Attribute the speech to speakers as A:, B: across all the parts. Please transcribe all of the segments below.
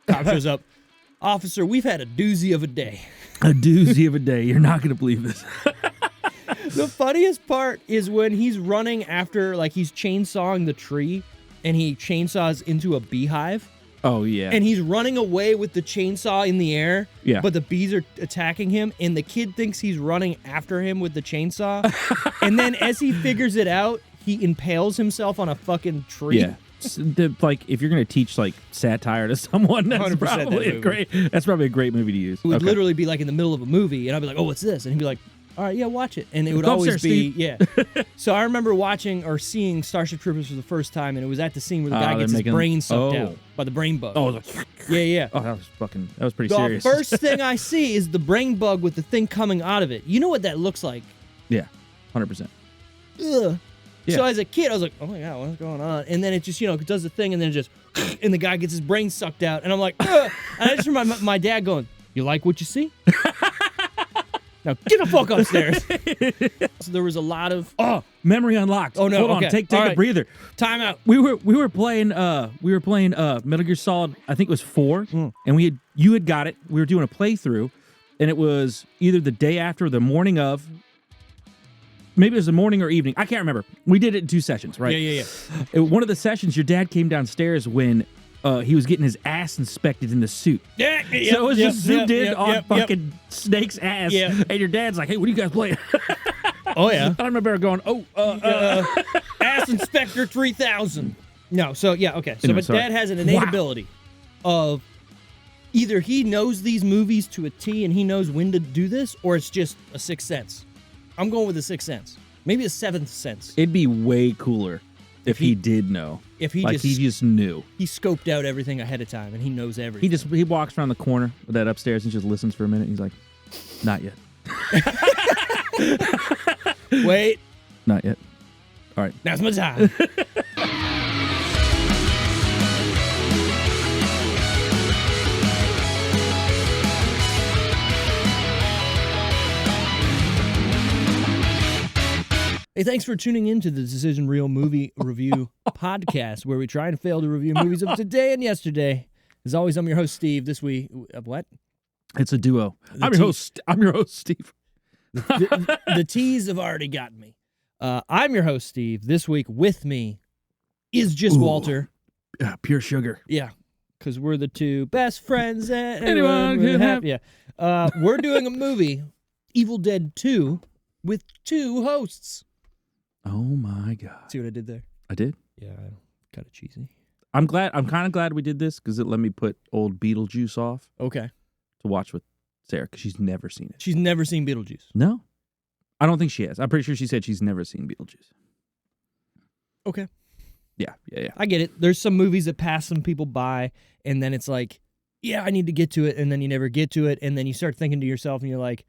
A: Cop shows up. Officer, we've had a doozy of a day.
B: A doozy of a day. You're not going to believe this.
A: The funniest part is when he's running after, like, he's chainsawing the tree, and he chainsaws into a beehive.
B: Oh, yeah.
A: And he's running away with the chainsaw in the air,
B: yeah.
A: But the bees are attacking him, and the kid thinks he's running after him with the chainsaw. And then as he figures it out, he impales himself on a fucking tree.
B: Yeah. Like, if you're going to teach, like, satire to someone, that's probably a great movie to use.
A: It would literally be, like, in the middle of a movie, and I'd be like, oh, what's this? And he'd be like, all right, yeah, watch it. And it would always be, yeah. So I remember watching or seeing Starship Troopers for the first time, and it was at the scene where the guy gets his brain sucked out by the brain bug.
B: Oh,
A: yeah.
B: Oh, that was pretty serious.
A: The first thing I see is the brain bug with the thing coming out of it. You know what that looks like?
B: Yeah, 100%.
A: Ugh. Yeah. So as a kid, I was like, oh my God, what's going on? And then it just, does the thing, and then it just, and the guy gets his brain sucked out, and I'm like, ugh. And I just remember my dad going, you like what you see? Now get the fuck upstairs. So there was a lot of
B: memory unlocked.
A: Oh no!
B: Hold on, take a breather.
A: Time out.
B: We were playing Metal Gear Solid. I think it was 4, and you had got it. We were doing a playthrough, and it was either the day after or the morning of. Maybe it was the morning or evening. I can't remember. We did it in 2 sessions, right?
A: Yeah.
B: One of the sessions, your dad came downstairs when he was getting his ass inspected in the suit.
A: Yeah,
B: so it was just zoomed in on fucking Snake's ass. Yeah. And your dad's like, hey, what are you guys playing?
A: Oh, yeah.
B: I remember going,
A: Ass Inspector 3000. No, so, yeah, okay. So, but Dad has an innate ability of either he knows these movies to a T and he knows when to do this, or it's just a sixth sense. I'm going with a sixth sense. Maybe a seventh sense.
B: It'd be way cooler if he did know.
A: If he
B: just knew.
A: He scoped out everything ahead of time and he knows everything.
B: He walks around the corner with that upstairs and just listens for a minute. He's like, not yet.
A: Wait.
B: Not yet. All right.
A: Now's my time. Hey, thanks for tuning in to the Decision Reel Movie Review Podcast, where we try and fail to review movies of today and yesterday. As always, I'm your host, Steve. This week, what?
B: It's a duo. I'm your host, Steve.
A: The T's have already gotten me. I'm your host, Steve. This week with me is just Walter.
B: Pure sugar.
A: Yeah, because we're the two best friends that anyone could have. Yeah. We're doing a movie, Evil Dead 2, with 2 hosts.
B: Oh my God.
A: See what I did there?
B: I did?
A: Yeah, kind of cheesy.
B: I'm kind of glad we did this because it let me put old Beetlejuice off.
A: Okay.
B: To watch with Sarah because she's never seen it.
A: She's never seen Beetlejuice?
B: No. I don't think she has. I'm pretty sure she said she's never seen Beetlejuice.
A: Okay.
B: Yeah.
A: I get it. There's some movies that pass some people by, and then it's like, yeah, I need to get to it, and then you never get to it, and then you start thinking to yourself, and you're like,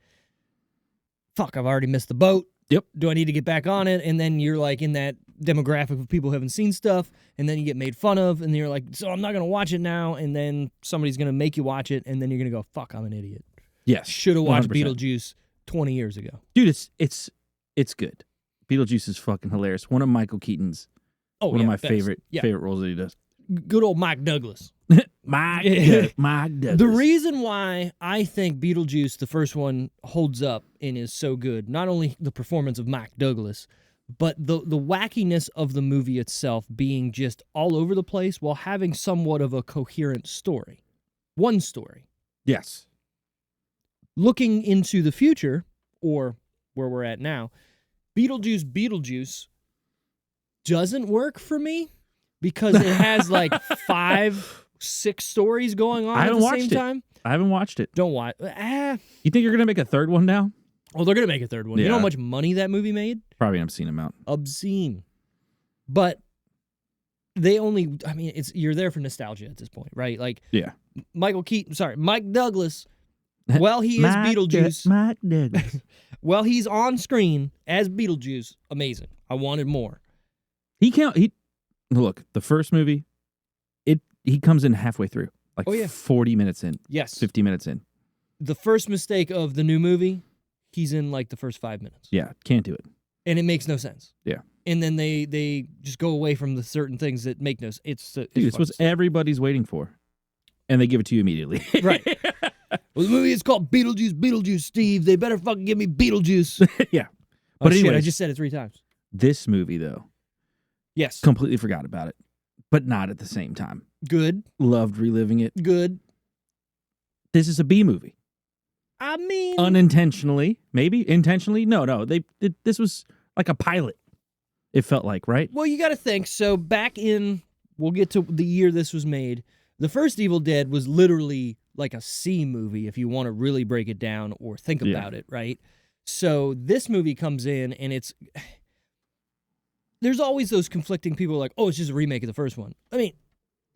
A: fuck, I've already missed the boat.
B: Yep.
A: Do I need to get back on it? And then you're like in that demographic of people who haven't seen stuff, and then you get made fun of, and you're like, so I'm not going to watch it now, and then somebody's going to make you watch it, and then you're going to go, fuck, I'm an idiot.
B: Yes.
A: Should have watched
B: 100%.
A: Beetlejuice 20 years ago.
B: Dude, it's good. Beetlejuice is fucking hilarious. One of Michael Keaton's one of my favorite roles that he does.
A: Good old Mike Douglas.
B: Mike Douglas.
A: The reason why I think Beetlejuice, the first one, holds up and is so good, not only the performance of Mike Douglas, but the wackiness of the movie itself being just all over the place while having somewhat of a coherent story. One story.
B: Yes.
A: Looking into the future, or where we're at now, Beetlejuice doesn't work for me because it has like 5-6 stories going on at the same time.
B: I haven't watched it.
A: Don't watch.
B: You think you're going to make a third one now?
A: Oh, they're going to make a third one. Yeah. You know how much money that movie made?
B: Probably an obscene amount.
A: Obscene. But you're there for nostalgia at this point, right? Like,
B: yeah.
A: Mike Douglas, well, he is Beetlejuice.
B: Mike Douglas.
A: Well, he's on screen as Beetlejuice. Amazing. I wanted more.
B: Look, the first movie, he comes in halfway through. Like 40 minutes in.
A: Yes.
B: 50 minutes in.
A: The first mistake of the new movie, he's in like the first 5 minutes.
B: Yeah, can't do it.
A: And it makes no sense.
B: Yeah.
A: And then they just go away from the certain things that make no sense. It's
B: what everybody's waiting for. And they give it to you immediately.
A: Right. Well, the movie is called Beetlejuice, Steve. They better fucking give me Beetlejuice.
B: Yeah.
A: But anyway, I just said it 3 times.
B: This movie, though.
A: Yes.
B: Completely forgot about it. But not at the same time.
A: Good.
B: Loved reliving it.
A: Good.
B: This is a B movie.
A: I mean...
B: Unintentionally. Maybe. Intentionally? No. This was like a pilot. It felt like, right?
A: Well, you got to think. So back in... We'll get to the year this was made. The first Evil Dead was literally like a C movie, if you want to really break it down or think about it, right? So this movie comes in, and it's... There's always those conflicting people like, oh, it's just a remake of the first one. I mean,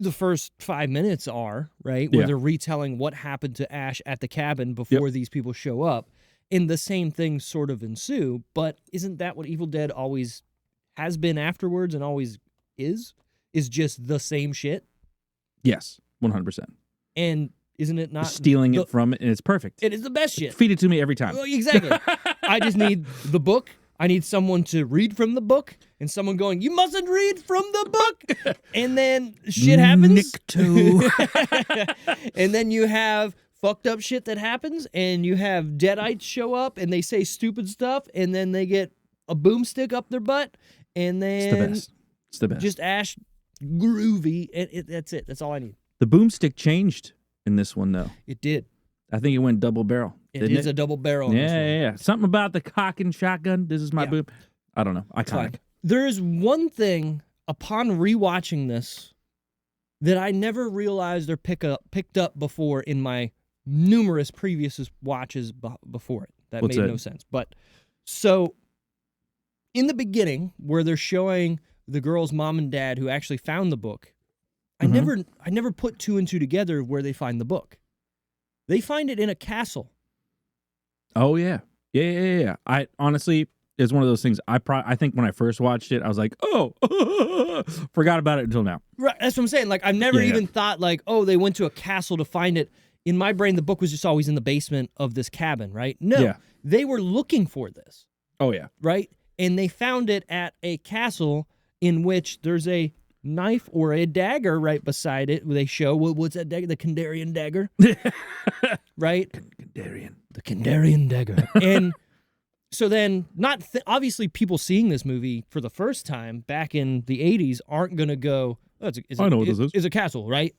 A: the first 5 minutes are, right? Where they're retelling what happened to Ash at the cabin before these people show up. And the same things sort of ensue. But isn't that what Evil Dead always has been afterwards and always is? Is just the same shit?
B: Yes, 100%.
A: And isn't it not...
B: You're stealing it from it, and it's perfect.
A: It is the best shit.
B: Feed it to me every time.
A: Well, exactly. I just need the book. I need someone to read from the book, and someone going, you mustn't read from the book. And then shit happens.
B: Nick too.
A: And then you have fucked up shit that happens, and you have Deadites show up, and they say stupid stuff, and then they get a boomstick up their butt, and then...
B: It's the best.
A: Just Ash groovy, and that's it. That's all I need.
B: The boomstick changed in this one, though.
A: It did.
B: I think it went double barrel.
A: It is a double barrel. In this one.
B: Yeah. Something about the cock and shotgun. This is my boom. I don't know. Iconic.
A: There is one thing upon rewatching this that I never realized or picked up before in my numerous previous watches before it. That made no sense. But so in the beginning, where they're showing the girl's mom and dad who actually found the book, I never put 2 and 2 together where they find the book. They find it in a castle.
B: Oh, yeah. Yeah. I honestly, it's one of those things. I think when I first watched it, I was like, oh, forgot about it until now.
A: Right. That's what I'm saying. Like, I've never even thought, like, oh, they went to a castle to find it. In my brain, the book was just always in the basement of this cabin, right? No. They were looking for this.
B: Oh, yeah.
A: Right? And they found it at a castle in which there's a knife or a dagger right beside it. They show, what's that dagger? The Kandarian dagger. Right? The Kandarian dagger. And so then, obviously people seeing this movie for the first time back in the 80s aren't going to go, oh,
B: I know what this is.
A: It's a castle, right?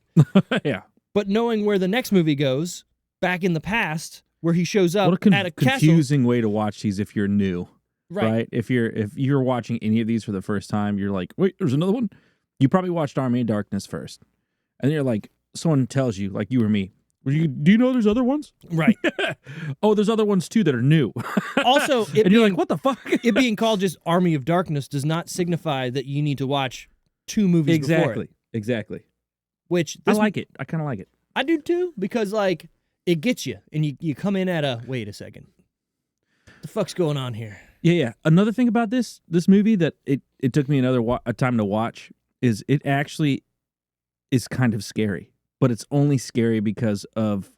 B: Yeah.
A: But knowing where the next movie goes, back in the past, where he shows up at a
B: confusing way to watch these if you're new. Right. If you're watching any of these for the first time, you're like, wait, there's another one? You probably watched Army of Darkness first. And you're like, someone tells you, like you or me, do you know there's other ones?
A: Right.
B: Oh, there's other ones too that are new.
A: Also,
B: you're like, what the fuck?
A: It being called just Army of Darkness does not signify that you need to watch 2 movies before it.
B: Exactly.
A: Which
B: I like it. I kind of like it.
A: I do too, because like it gets you, and you come in at a wait a second. What the fuck's going on here?
B: Yeah. Another thing about this movie that it took me a time to watch is it actually is kind of scary, but it's only scary because of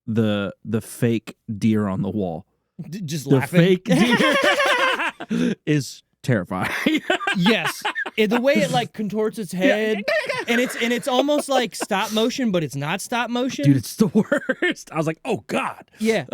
B: the fake deer on the wall.
A: Just
B: the
A: laughing.
B: Fake deer is terrifying.
A: Yes. The way it like contorts its head, and it's almost like stop motion, but it's not stop motion.
B: Dude, it's the worst. I was like, oh God.
A: Yeah.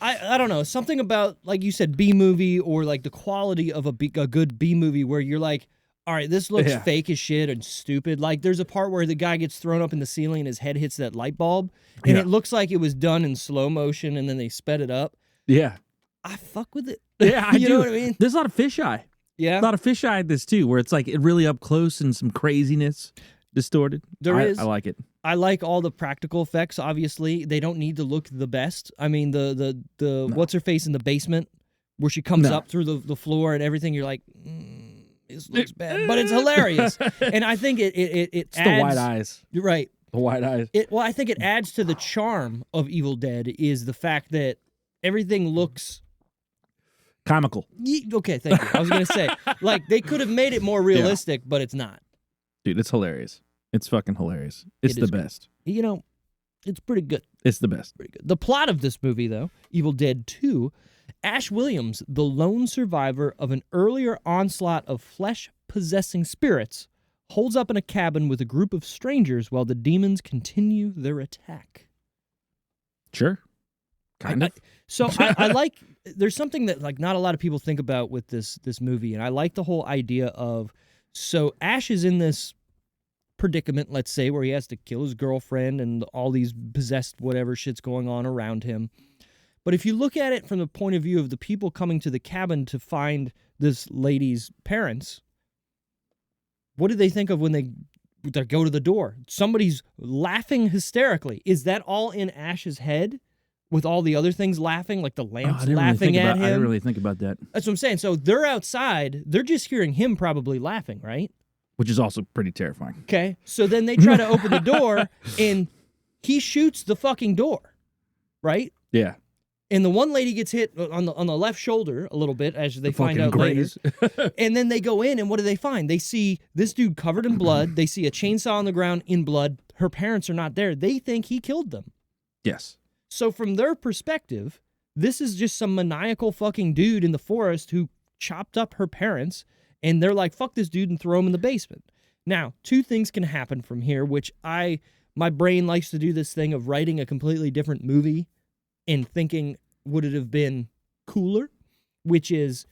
A: I don't know. Something about, like you said, B movie, or like the quality of a good B movie where you're like, all right, this looks fake as shit and stupid. Like there's a part where the guy gets thrown up in the ceiling and his head hits that light bulb, and it looks like it was done in slow motion and then they sped it up.
B: Yeah.
A: I fuck with it.
B: Yeah,
A: you know what I mean?
B: There's a lot of fisheye.
A: Yeah.
B: A lot of fisheye in this too, where it's like it really up close and some craziness distorted. I like it.
A: I like all the practical effects. Obviously, they don't need to look the best. I mean, the what's her face in the basement where she comes up through the floor and everything. You're like, this looks bad, but it's hilarious. And I think it
B: it's
A: adds,
B: the white eyes.
A: You're right.
B: The white eyes.
A: I think it adds to the charm of Evil Dead is the fact that everything looks
B: comical.
A: Okay, thank you. I was going to say, like, they could have made it more realistic, but it's not.
B: Dude, it's hilarious. It's fucking hilarious. It's the best.
A: Good. You know, it's pretty good.
B: It's the best.
A: Pretty good. The plot of this movie, though, Evil Dead 2, Ash Williams, the lone survivor of an earlier onslaught of flesh-possessing spirits, holds up in a cabin with a group of strangers while the demons continue their attack.
B: Sure. Kind of.
A: I like, there's something that like not a lot of people think about with this movie, and I like the whole idea of, so Ash is in this predicament, let's say, where he has to kill his girlfriend and all these possessed whatever shit's going on around him. But if you look at it from the point of view of the people coming to the cabin to find this lady's parents, what do they think of when they go to the door? Somebody's laughing hysterically. Is that all in Ash's head with all the other things laughing, like the lamps laughing at him?
B: I didn't really think about that.
A: That's what I'm saying. So they're outside. They're just hearing him probably laughing, right?
B: Which is also pretty terrifying.
A: Okay. So then they try to open the door, and he shoots the fucking door, right?
B: Yeah.
A: And the one lady gets hit on the left shoulder a little bit, as they find out
B: graze.
A: later. And then they go in, and what do they find? They see this dude covered in blood. They see a chainsaw on the ground in blood. Her parents are not there. They think he killed them.
B: Yes.
A: So from their perspective, this is just some maniacal fucking dude in the forest who chopped up her parents, and they're like, fuck this dude, and throw him in the basement. Now, two things can happen from here, which my brain likes to do this thing of writing a completely different movie and thinking, would it have been cooler? Which is,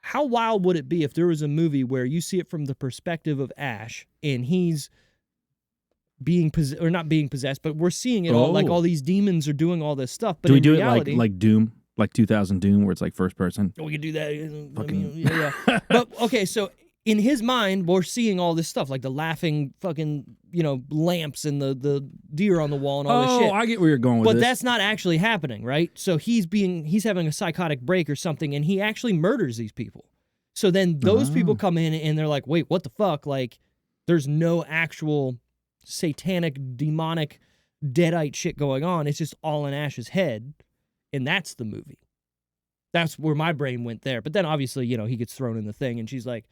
A: how wild would it be if there was a movie where you see it from the perspective of Ash, and he's being possessed, or not being possessed, but we're seeing it all, like all these demons are doing all this stuff. But
B: do we
A: in
B: do
A: reality,
B: it like Doom, like 2000 Doom, where it's like first person?
A: we could do that. Yeah. But okay, so in his mind, we're seeing all this stuff, like the laughing fucking, lamps and the deer on the wall and all this shit.
B: Oh, I get where you're going with
A: but
B: this.
A: That's not actually happening, right? So he's having a psychotic break or something, and he actually murders these people. So then those people come in, and they're like, wait, what the fuck? Like, there's no actual satanic, demonic, deadite shit going on. It's just all in Ash's head, and that's the movie. That's where my brain went there. But then obviously, he gets thrown in the thing, and she's like,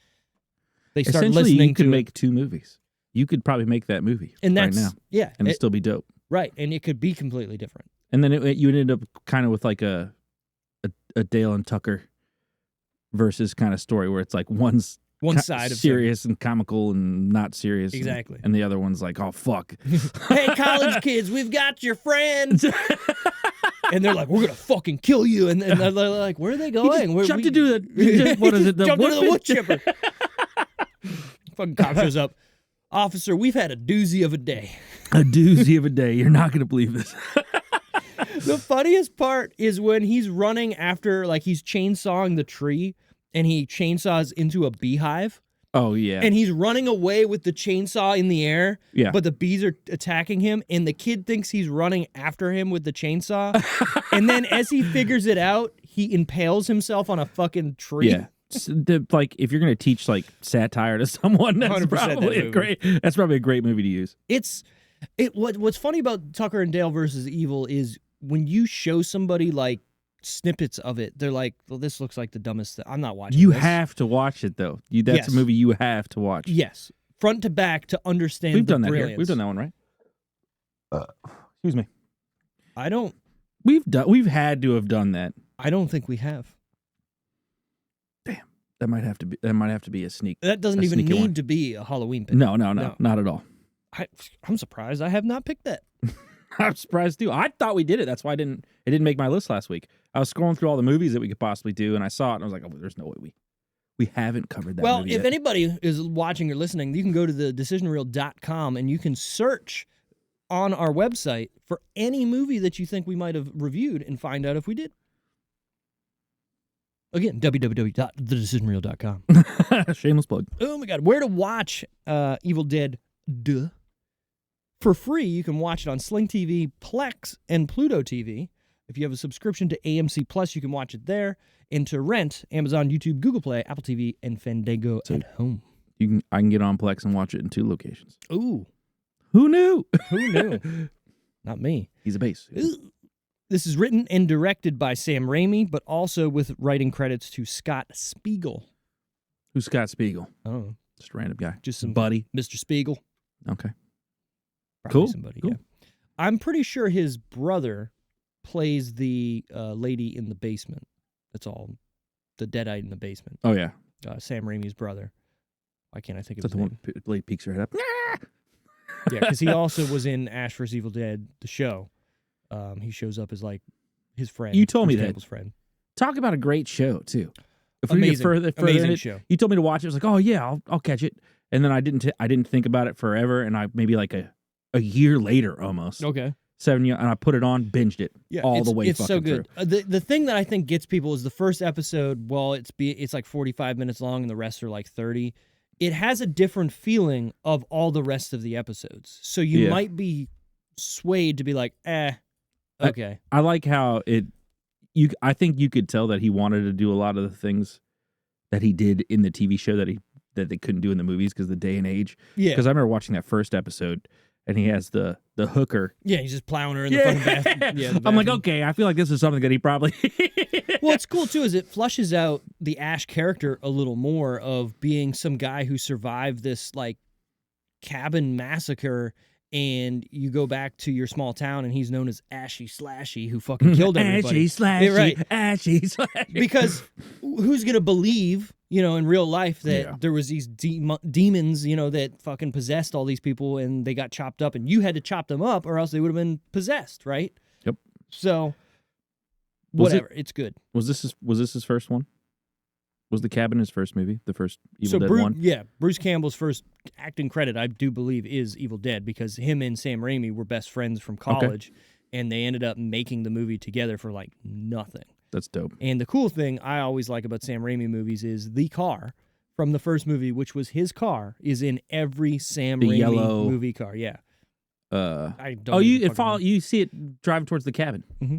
A: they start
B: Essentially,
A: listening
B: you could
A: to
B: make two movies. You could probably make that movie
A: and
B: right now.
A: Yeah.
B: And it'd still be dope.
A: Right, and it could be completely different.
B: And then you ended up kind of with like a Dale and Tucker versus kind of story where it's like one side of serious and comical and not serious.
A: Exactly.
B: And the other one's like, oh, fuck.
A: Hey, college kids, we've got your friends. And they're like, we're going to fucking kill you. And they're like, where are they going?
B: What is it?
A: Jumped into the wood chipper. Fucking cop shows up. Officer, we've had a doozy of a day.
B: A doozy of a day. You're not going to believe this.
A: The funniest part is when he's running after, like, he's chainsawing the tree, and he chainsaws into a beehive.
B: Oh, yeah.
A: And he's running away with the chainsaw in the air,
B: yeah.
A: But the bees are attacking him, and the kid thinks he's running after him with the chainsaw. And then as he figures it out, he impales himself on a fucking tree.
B: Yeah. Like, if you're going to teach, like, satire to someone, that's probably a great movie to use.
A: What's funny about Tucker and Dale versus Evil is when you show somebody, like, snippets of it, they're like, well, this looks like the dumbest thing. I'm not watching
B: You
A: this.
B: have to watch it, though. That's a movie you have to watch.
A: Yes. Front to back to understand
B: We've done
A: brilliance.
B: that here. We've done that one, right? Excuse me. We've had to have done that.
A: I don't think we have.
B: Damn. That might have to be a sneak.
A: That doesn't even need to be a Halloween pick.
B: No, not at all.
A: I'm surprised I have not picked that.
B: I'm surprised too. I thought we did it. That's why it didn't make my list last week. I was scrolling through all the movies that we could possibly do, and I saw it, and I was like, oh, there's no way we haven't covered that movie.
A: Well, if anybody is watching or listening, you can go to the decisionreel.com, and you can search on our website for any movie that you think we might have reviewed and find out if we did. Again, www.thedecisionreel.com.
B: Shameless plug.
A: Oh my God. Where to watch Evil Dead for free. You can watch it on Sling TV, Plex, and Pluto TV. If you have a subscription to AMC Plus, you can watch it there. And to rent, Amazon, YouTube, Google Play, Apple TV, and Fandango at home.
B: I can get on Plex and watch it in 2 locations.
A: Ooh.
B: Who knew?
A: Who knew? Not me.
B: He's a base.
A: Ooh. This is written and directed by Sam Raimi, but also with writing credits to Scott Spiegel.
B: Who's Scott Spiegel?
A: Oh.
B: Just a random guy.
A: Just some
B: buddy.
A: Mr. Spiegel.
B: Okay.
A: Probably
B: cool.
A: Somebody,
B: cool.
A: Yeah. I'm pretty sure his brother plays the lady in the basement. That's all. The deadite in the basement.
B: Oh, yeah.
A: Sam Raimi's brother. Why can't I think of
B: Is that
A: his
B: the
A: name?
B: one Blade peeks her head up?
A: Yeah, because he also was in Ash vs. Evil Dead, the show. He shows up as like his friend.
B: You told me
A: Bruce
B: that.
A: Campbell's friend.
B: Talk about a great show too. If we
A: Amazing,
B: get further
A: amazing
B: in it,
A: show.
B: you told me to watch it. I was like, oh yeah, I'll catch it. And then I didn't think about it forever. And I maybe like a year later almost.
A: Okay.
B: 7 years, and I put it on, binged it all the way.
A: It's so good.
B: Through.
A: The thing that I think gets people is the first episode. Well, it's like 45 minutes long, and the rest are like 30. It has a different feeling of all the rest of the episodes. So you might be swayed to be like, okay.
B: I like how I think you could tell that he wanted to do a lot of the things that he did in the TV show that they couldn't do in the movies because of the day and age.
A: Yeah.
B: Because I remember watching that first episode, and he has the hooker.
A: Yeah, he's just plowing her in the fucking bathroom. Yeah,
B: I'm like, okay, I feel like this is something that he probably.
A: Well, it's cool too, is it flushes out the Ash character a little more of being some guy who survived this like cabin massacre, and you go back to your small town, and he's known as Ashy Slashy, who fucking killed everybody.
B: Ashy Slashy,
A: Yeah, right.
B: Ashy Slashy.
A: Because who's gonna believe, in real life that there was these demons, that fucking possessed all these people, and they got chopped up, and you had to chop them up, or else they would have been possessed, right?
B: Yep.
A: So, whatever, it's good.
B: Was this his first one? Was The Cabin his first movie? The first Evil Dead one?
A: Yeah, Bruce Campbell's first acting credit, I do believe, is Evil Dead, because him and Sam Raimi were best friends from college, and they ended up making the movie together for like nothing.
B: That's dope.
A: And the cool thing I always like about Sam Raimi movies is the car from the first movie, which was his car, is in every Sam Raimi
B: yellow
A: movie car. Yeah. I don't
B: you see it driving towards the cabin.
A: Mm-hmm.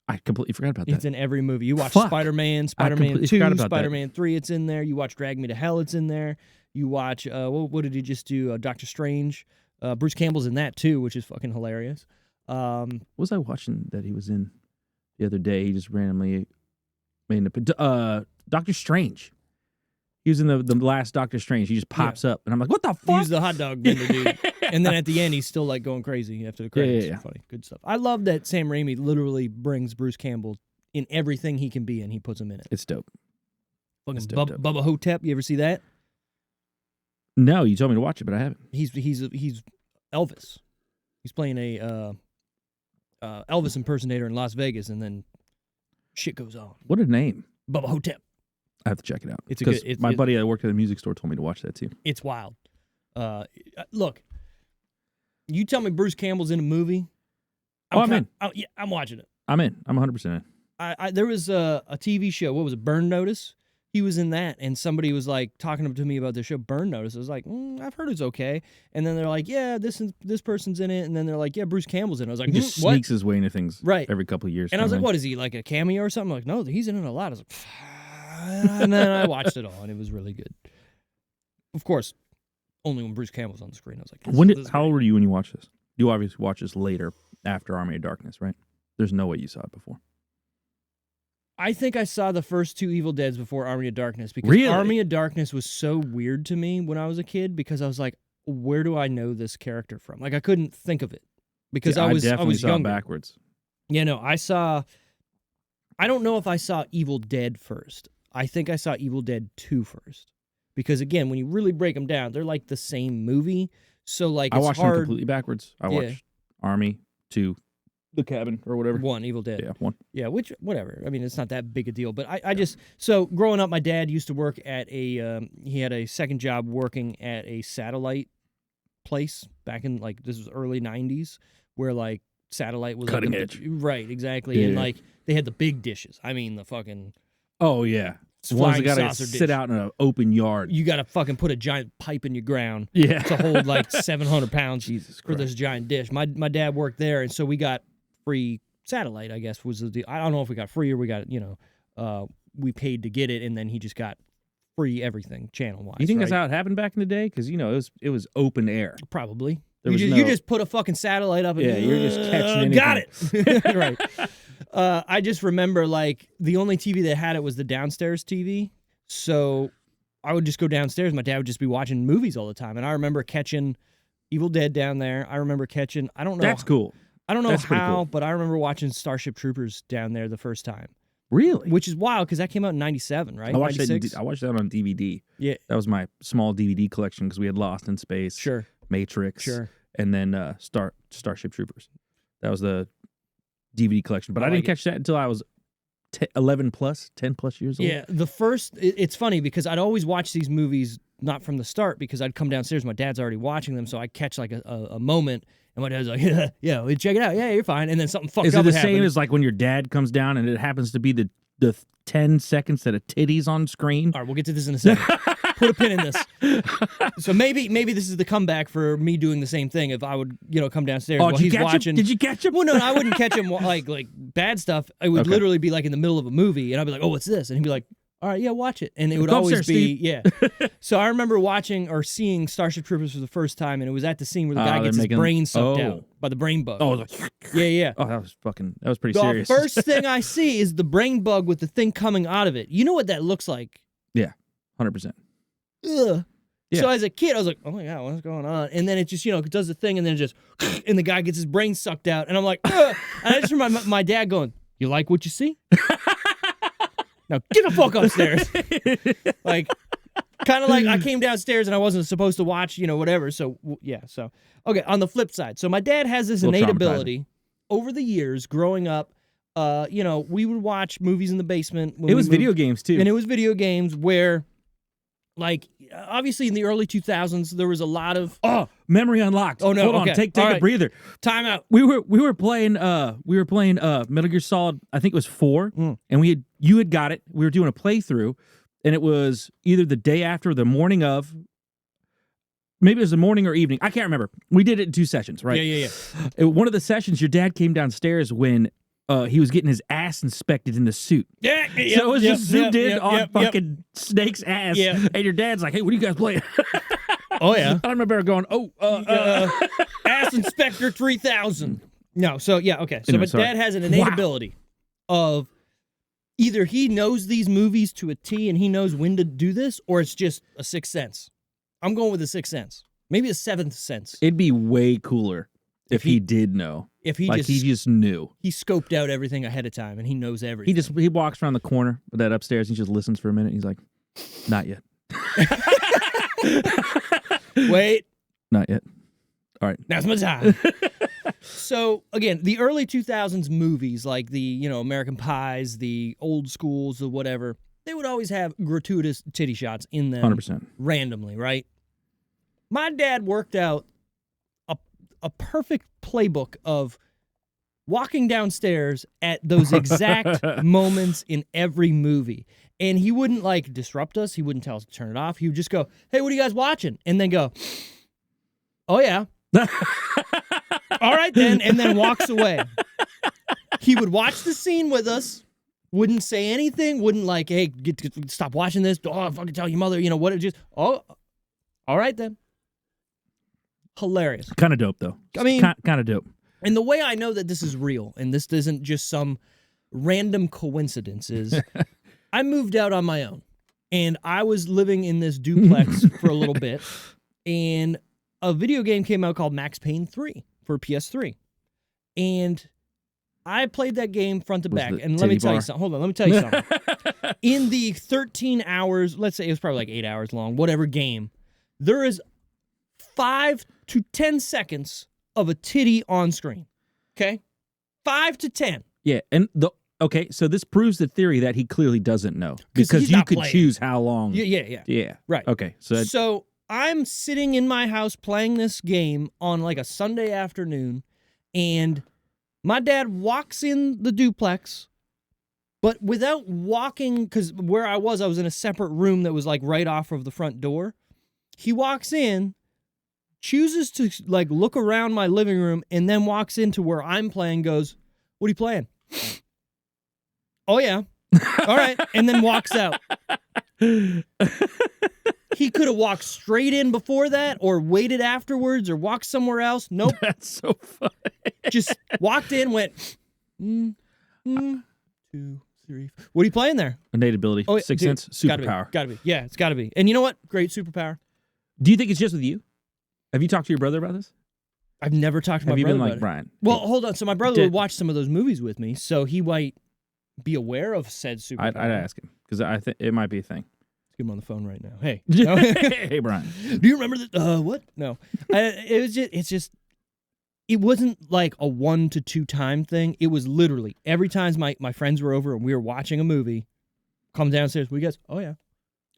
B: I completely forgot about that.
A: It's in every movie. You watch Spider-Man, Spider-Man 2, Spider-Man 3, it's in there. You watch Drag Me to Hell, it's in there. You watch, what did he just do? Doctor Strange. Bruce Campbell's in that too, which is fucking hilarious.
B: What was I watching that he was in the other day? He just randomly made Doctor Strange. He was in the last Doctor Strange. He just pops up, and I'm like, what the fuck?
A: He's the hot dog vendor dude. And then at the end, he's still like going crazy after the credits.
B: Yeah.
A: Funny, good stuff. I love that Sam Raimi literally brings Bruce Campbell in everything he can be, and he puts him in it.
B: It's dope.
A: Fucking Bubba Hotep. You ever see that?
B: No, you told me to watch it, but I haven't.
A: He's Elvis. He's playing a Elvis impersonator in Las Vegas, and then shit goes on.
B: What a name,
A: Bubba Hotep.
B: I have to check it out.
A: It's because
B: my buddy that worked at the music store told me to watch that too.
A: It's wild. Look, you tell me Bruce Campbell's in a movie.
B: I'm in.
A: I'm watching it.
B: I'm in. I'm 100% in.
A: There was a TV show. What was it? Burn Notice. He was in that, and somebody was like talking to me about the show Burn Notice. I was like, I've heard it's okay. And then they're like, yeah, this person's in it. And then they're like, yeah, Bruce Campbell's in it. I was like,
B: he just sneaks his way into things every couple of years.
A: And I was like, what is he, like a cameo or something? I'm like, no, he's in it a lot. I was like, and then I watched it all, and it was really good. Of course, only when Bruce Campbell's on the screen. I was like,
B: how old were you when you watched this? You obviously watched this later, after Army of Darkness, right? There's no way you saw it before.
A: I think I saw the first two Evil Deads before Army of Darkness, because Army of Darkness was so weird to me when I was a kid, because I was like, where do I know this character from? Like, I couldn't think of it because I was younger.
B: Backwards.
A: Yeah, no, I don't know if I saw Evil Dead first. I think I saw Evil Dead 2 first. Because again, when you really break them down, they're like the same movie. So like,
B: I watched them completely backwards. I watched Army, 2, The Cabin, or whatever.
A: 1, Evil Dead.
B: Yeah, 1.
A: Yeah, whatever. I mean, it's not that big a deal. But I just, so growing up, my dad used to work at he had a second job working at a satellite place back in, like, this was early 90s, where like satellite was
B: cutting edge.
A: Right, exactly. Yeah. And like, they had the big dishes. I mean, the fucking...
B: Oh, yeah. Ones that gotta sit out in an open yard.
A: You gotta fucking put a giant pipe in your ground
B: to
A: hold like 700 pounds
B: Jesus
A: for this giant dish. My dad worked there, and so we got free satellite, I guess, was the deal. I don't know if we got free or we got, we paid to get it, and then he just got free everything channel-wise.
B: You think that's how it happened back in the day? Because, it was open air.
A: Probably. You just put a fucking satellite up and
B: you're just catching anything.
A: Got it. Right. I just remember, like, the only TV that had it was the downstairs TV. So I would just go downstairs. My dad would just be watching movies all the time. And I remember catching Evil Dead down there. I remember catching, I don't know.
B: That's cool.
A: I don't know
B: That's
A: how,
B: cool.
A: but I remember watching Starship Troopers down there the first time.
B: Really?
A: Which is wild because that came out in 97, right?
B: I watched
A: 96?
B: that on DVD.
A: Yeah.
B: That was my small DVD collection because we had Lost in Space,
A: Sure.
B: Matrix,
A: Sure.
B: and then Starship Troopers. That was the DVD collection. But I didn't catch that until I was 10 plus years old.
A: Yeah, it's funny because I'd always watch these movies not from the start because I'd come downstairs, my dad's already watching them, so I'd catch like a moment, and my dad's like, yeah, well, check it out, yeah, you're fine, and then something fucked up.
B: Is it the
A: happened.
B: same as like when your dad comes down and it happens to be the 10 seconds that a titty's on screen?
A: All right, we'll get to this in a second. Put a pin in this. So maybe this is the comeback for me doing the same thing if I would, come downstairs while he's watching.
B: Did you catch him?
A: Well, no, I wouldn't catch him like bad stuff. It would literally be like in the middle of a movie, and I'd be like, "Oh, what's this?" And he'd be like, "All right, yeah, watch it." And it would always be, yeah. So I remember watching or seeing Starship Troopers for the first time, and it was at the scene where the guy gets his brain sucked out by the brain bug.
B: Oh,
A: yeah.
B: Oh, that was pretty serious.
A: The first thing I see is the brain bug with the thing coming out of it. You know what that looks like?
B: Yeah, 100%.
A: Ugh.
B: Yeah.
A: So as a kid, I was like, "Oh my god, what's going on?" And then it just, it does the thing, and then it just, and the guy gets his brain sucked out, and I'm like, ugh. And I just remember my dad going, "You like what you see? Now get the fuck upstairs." Like, kind of like I came downstairs and I wasn't supposed to watch, whatever. So yeah. So okay. On the flip side, so my dad has this innate ability over the years growing up. We would watch movies in the basement.
B: It was video games too,
A: and it was video games where. Like, obviously in the early 2000s, there was a lot of...
B: Oh, memory unlocked. Oh, no, hold on, take a breather.
A: Time out.
B: We were playing Metal Gear Solid, I think it was 4, and you had got it. We were doing a playthrough, and it was either the day after or the morning of. Maybe it was the morning or evening. I can't remember. We did it in 2 sessions, right?
A: Yeah.
B: One of the sessions, your dad came downstairs when... he was getting his ass inspected in the suit.
A: Yeah,
B: so it was just zoomed in on fucking Snake's ass. Yeah. And your dad's like, "Hey, what are you guys playing?"
A: Oh, yeah.
B: I remember going,
A: Ass Inspector 3000. No, so, yeah, okay. So, but Dad has an innate ability of either he knows these movies to a T and he knows when to do this, or it's just a sixth sense. I'm going with a sixth sense. Maybe a seventh sense.
B: It'd be way cooler if he did know.
A: If he
B: just knew.
A: He scoped out everything ahead of time and he knows everything.
B: He walks around the corner of that upstairs and he just listens for a minute. He's like, "Not yet."
A: Wait.
B: Not yet. All right.
A: Now's my time. So, again, the early 2000s movies, like the, American Pies, the old schools, or whatever, they would always have gratuitous titty shots in them.
B: 100%.
A: Randomly, right? My dad worked out a perfect playbook of walking downstairs at those exact moments in every movie. And he wouldn't, disrupt us. He wouldn't tell us to turn it off. He would just go, "Hey, what are you guys watching?" And then go, "Oh, yeah." "All right, then." And then walks away. He would watch the scene with us, wouldn't say anything, wouldn't "Hey, stop watching this. Oh, I'll fucking tell your mother," what it just, "Oh, all right, then." Hilarious.
B: Kind of dope, though.
A: I mean,
B: kind of dope.
A: And the way I know that this is real and this isn't just some random coincidence is I moved out on my own and I was living in this duplex for a little bit, and a video game came out called Max Payne 3 for PS3. And I played that game front to back. And let me tell you something. Hold on, let me tell you something. In the 13 hours, let's say it was probably like 8 hours long, whatever game, there is 5 to 10 seconds of a titty on screen. Okay? 5 to 10.
B: Yeah, and so this proves the theory that he clearly doesn't know. Because you could choose how long.
A: Yeah. Right.
B: Okay.
A: So I'm sitting in my house playing this game on a Sunday afternoon, and my dad walks in the duplex, but without walking, because where I was in a separate room that was right off of the front door. He walks in, chooses to look around my living room, and then walks into where I'm playing, goes, "What are you playing?" "Oh, yeah." "All right." And then walks out. He could have walked straight in before that or waited afterwards or walked somewhere else. Nope.
B: That's so funny.
A: Just walked in, went, 2, 3. What are you playing there?
B: Innate ability.
A: Oh,
B: Sixth sense. Superpower.
A: Gotta be. Yeah, it's gotta be. And you know what? Great superpower.
B: Do you think it's just with you? Have you talked to your brother about this?
A: I've never talked to my brother about it.
B: Brian?
A: Well, hold on. So my brother would watch some of those movies with me, so he might be aware of said superpower.
B: I'd ask him because I think it might be a thing.
A: Let's get him on the phone right now. Hey.
B: Hey, Brian.
A: Do you remember that? What? No. It wasn't like a 1 to 2 time thing. It was literally every time my friends were over and we were watching a movie, come downstairs. We guys, oh yeah.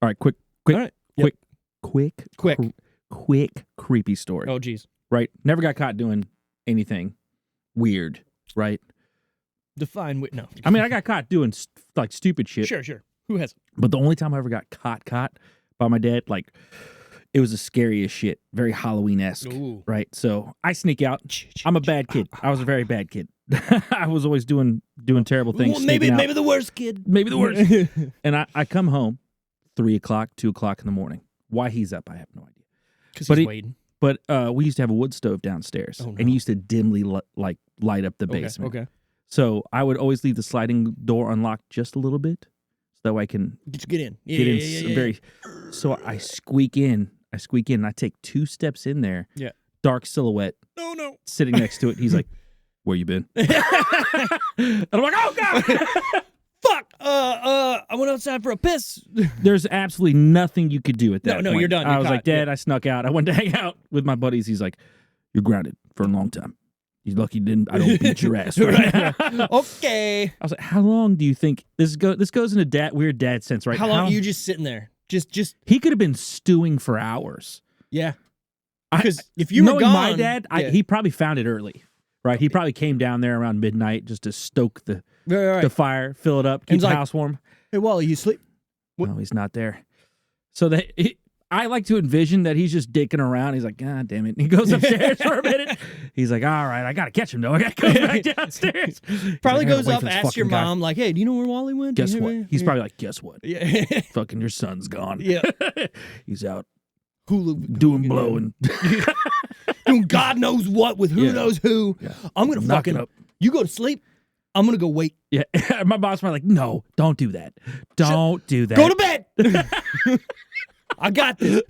B: All right, quick,
A: All right. Yep.
B: quick, creepy story.
A: Oh geez.
B: Right? Never got caught doing anything weird, right?
A: Define no.
B: I mean, I got caught doing like stupid shit.
A: Sure. Who hasn't?
B: But the only time I ever got caught by my dad, like, it was the scariest shit. Very Halloween-esque, right? So I sneak out. I'm a bad kid. I was a very bad kid. I was always doing terrible things.
A: Well, maybe the worst kid.
B: Maybe the worst. And I come home 3 o'clock, 2 o'clock in the morning. Why he's up, I have no idea.
A: Because he's waiting.
B: But we used to have a wood stove downstairs, and he used to dimly light up the basement.
A: Okay.
B: So I would always leave the sliding door unlocked just a little bit, so that way I can
A: get in.
B: Yeah. So I squeak in. And I take 2 steps in there.
A: Yeah.
B: Dark silhouette.
A: No.
B: Sitting next to it. He's like, "Where you been?" And I'm like, "Oh God,
A: fuck! I went outside for a piss."
B: There's absolutely nothing you could do at that point.
A: No, you're done.
B: I was like, "Dad, I snuck out. I went to hang out with my buddies." He's like, "You're grounded for a long time. He's lucky I don't beat your ass." Right?
A: Okay.
B: I was like, "How long do you think this goes into weird dad sense, right?
A: How long are you just sitting there? Just
B: he could have been stewing for hours.
A: Yeah. Because if you were gone,
B: my dad, he probably found it early, right? He probably came down there around midnight just to stoke the fire, fill it up, keep the house warm.
A: Hey, Wally, you sleep?
B: No, he's not there. So I like to envision that he's just dicking around. He's like, "God damn it." He goes upstairs for a minute. He's like, "All right, I got to catch him, though. I got to go back downstairs."
A: Probably goes up, asks your mom, like, "Hey, do you know where Wally went?"
B: Guess what? He's probably like, "Guess what?
A: Yeah.
B: Fucking your son's gone."
A: Yeah.
B: He's out
A: doing
B: blowing.
A: Doing God knows what with who knows who.
B: Yeah.
A: I'm going to fucking up. You go to sleep. I'm going to go wait.
B: Yeah. My boss was like, "No, don't do that. Don't do that.
A: Go to bed." I got this.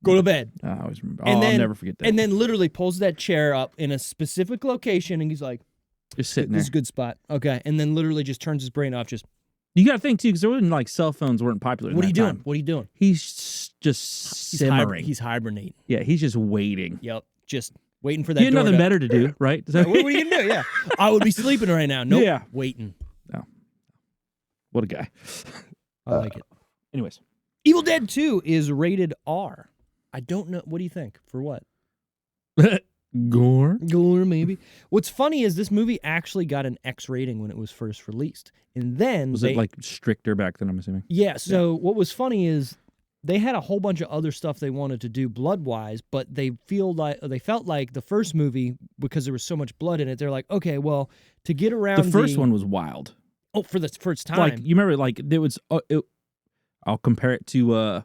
A: Go to bed.
B: I'll never forget that.
A: And then literally pulls that chair up in a specific location, and he's like,
B: just sitting there.
A: This is a good spot. Okay. And then literally just turns his brain off.
B: You got to think, too, because there wasn't like cell phones weren't popular.
A: What are you doing? What are you doing?
B: He's just simmering.
A: He's hibernating.
B: Yeah, he's just waiting.
A: Yep. Just waiting for that.
B: You had nothing better to do, right?
A: What are you going to do? Yeah. I would be sleeping right now. Nope.
B: Yeah.
A: Waiting.
B: No. What a guy.
A: I like it.
B: Anyways.
A: Evil Dead 2 is rated R. I don't know. What do you think? For what?
B: Gore,
A: maybe. What's funny is this movie actually got an X rating when it was first released. And then
B: was it like stricter back then, I'm assuming?
A: Yeah, so what was funny is they had a whole bunch of other stuff they wanted to do blood-wise, but they felt like the first movie, because there was so much blood in it, they're like, okay, well, to get around
B: the first one was wild.
A: Oh, for the first time.
B: Like, you remember, like, there was I'll compare it to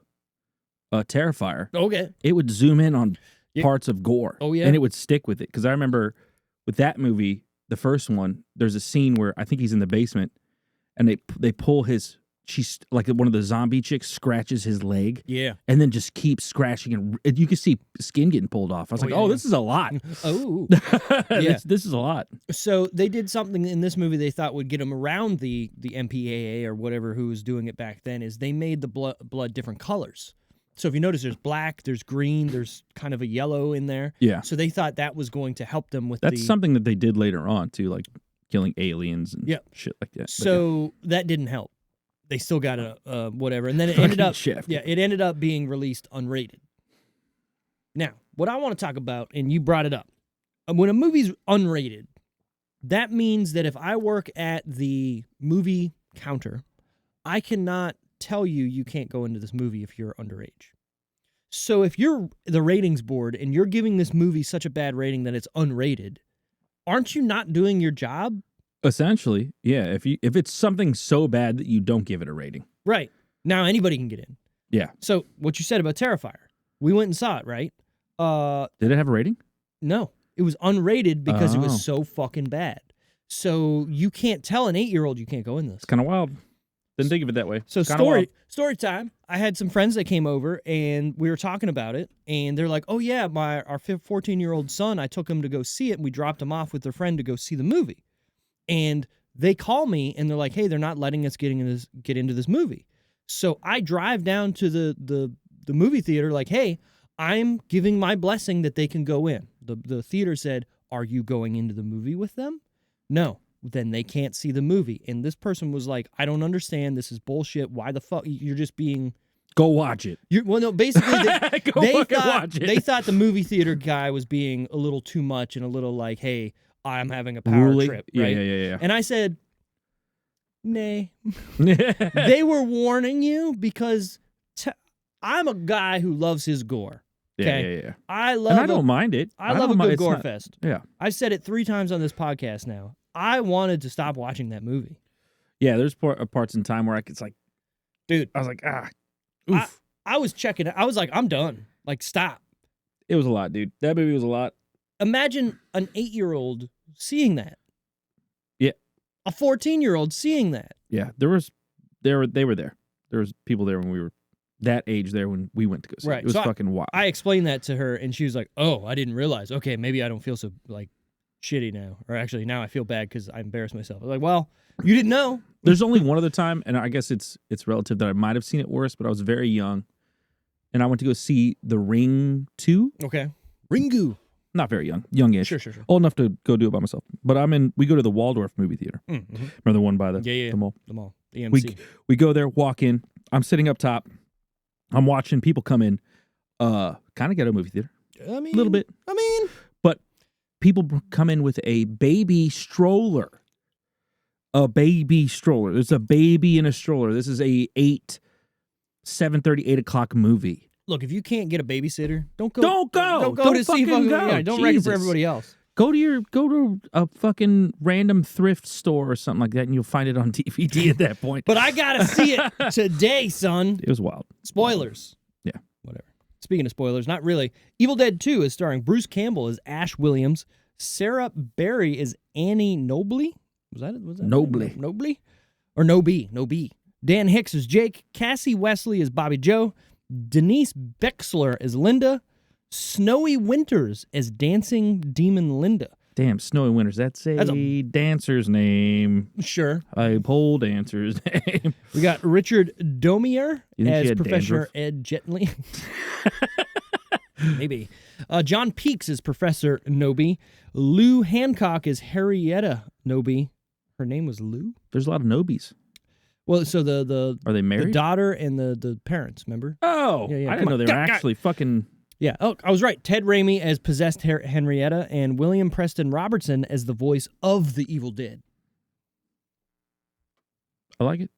B: Terrifier.
A: Okay.
B: It would zoom in on parts of gore.
A: Oh, yeah?
B: And it would stick with it. Because I remember with that movie, the first one, there's a scene where I think he's in the basement, and they pull she's like one of the zombie chicks scratches his leg.
A: Yeah.
B: And then just keeps scratching, and you can see skin getting pulled off. I was this is a lot.
A: Oh.
B: Yeah. This is a lot.
A: So they did something in this movie they thought would get them around the MPAA or whatever who was doing it back then, is they made the blood different colors. So if you notice, there's black, there's green, there's kind of a yellow in there. Yeah. So they thought that was going to help them with
B: That's something that they did later on, too, like killing aliens and shit like that.
A: So that didn't help. They still got a whatever. And then it ended up it ended up being released unrated. Now, what I want to talk about, and you brought it up, when a movie's unrated, that means that if I work at the movie counter, I cannot tell you can't go into this movie if you're underage. So if you're the ratings board and you're giving this movie such a bad rating that it's unrated, aren't you not doing your job?
B: Essentially, yeah. If it's something so bad that you don't give it a rating.
A: Right. Now anybody can get in.
B: Yeah.
A: So what you said about Terrifier, we went and saw it, right?
B: Did it have a rating?
A: No. It was unrated because it was so fucking bad. So you can't tell an 8-year-old you can't go in this.
B: It's kind of wild. Didn't think of it that way.
A: So story time. I had some friends that came over and we were talking about it, and they're like, "Oh yeah, our 14-year-old son, I took him to go see it, and we dropped him off with their friend to go see the movie." And They call me and they're like, hey, they're not letting us get into this movie. So I drive down to the movie theater like, hey, I'm giving my blessing that they can go in. The theater said, are you going into the movie with them? No. Then they can't see the movie. And this person was like, I don't understand. This is bullshit. Why the fuck? You're just being...
B: Go watch it.
A: Well, no, basically,
B: watch it.
A: They thought the movie theater guy was being a little too much and a little like, hey, I'm having a power trip. Right?
B: Yeah.
A: And I said, nay. They were warning you because I'm a guy who loves his gore. Okay?
B: Yeah.
A: I
B: don't mind it.
A: I love a good gore
B: not,
A: fest.
B: Yeah.
A: I've said it 3 times on this podcast now. I wanted to stop watching that movie.
B: Yeah, there's parts in time where it's like,
A: dude,
B: I was like, oof.
A: I was checking it. I was like, I'm done. Like, stop.
B: It was a lot, dude. That movie was a lot.
A: Imagine an 8-year-old seeing that.
B: Yeah.
A: A 14-year-old seeing that.
B: Yeah, they were there. There was people there when we were that age there when we went to go see it. It was fucking wild.
A: I explained that to her, and she was like, oh, I didn't realize. Okay, maybe I don't feel so, like, shitty now. Or actually, now I feel bad because I embarrassed myself. I was like, well, you didn't know.
B: There's only one other time, and I guess it's relative that I might have seen it worse, but I was very young, and I went to go see The Ring 2.
A: Okay. Ringu.
B: Not very young. Youngish.
A: Sure.
B: Old enough to go do it by myself. But we go to the Waldorf movie theater.
A: Mm-hmm.
B: Remember the one by the mall?
A: The mall. The AMC.
B: We go there, walk in. I'm sitting up top. I'm watching people come in. Kind of ghetto movie theater.
A: I mean,
B: a little bit. But people come in with a baby stroller. A baby stroller. There's a baby in a stroller. This is a 7:30, 8 o'clock movie.
A: Look, if you can't get a babysitter, don't go.
B: Don't
A: to see
B: fucking go.
A: Yeah, don't wreck it for everybody else.
B: Go to a fucking random thrift store or something like that, and you'll find it on DVD at that point.
A: But I gotta see it today, son.
B: It was wild.
A: Spoilers.
B: Yeah.
A: Whatever. Speaking of spoilers, not really. Evil Dead 2 is starring Bruce Campbell as Ash Williams. Sarah Berry is Annie Nobley. Was that
B: Nobley.
A: Nobley? Or Nobi. Dan Hicks is Jake. Cassie Wesley is Bobby Joe. Denise Bexler is Linda. Snowy Winters as Dancing Demon Linda.
B: Damn, Snowy Winters. That's a dancer's name.
A: Sure.
B: A pole dancer's name.
A: We got Richard Domier as Professor
B: dandruff?
A: Ed Jetley. Maybe. John Peaks is Professor Nobi. Lou Hancock is Harrietta Nobi. Her name was Lou?
B: There's a lot of Nobis.
A: Well, so the
B: are they married?
A: The daughter and the parents, remember?
B: Oh, yeah. I didn't know they were actually fucking...
A: Yeah, oh, I was right. Ted Raimi as possessed Henrietta and William Preston Robertson as the voice of the Evil Dead.
B: I like it.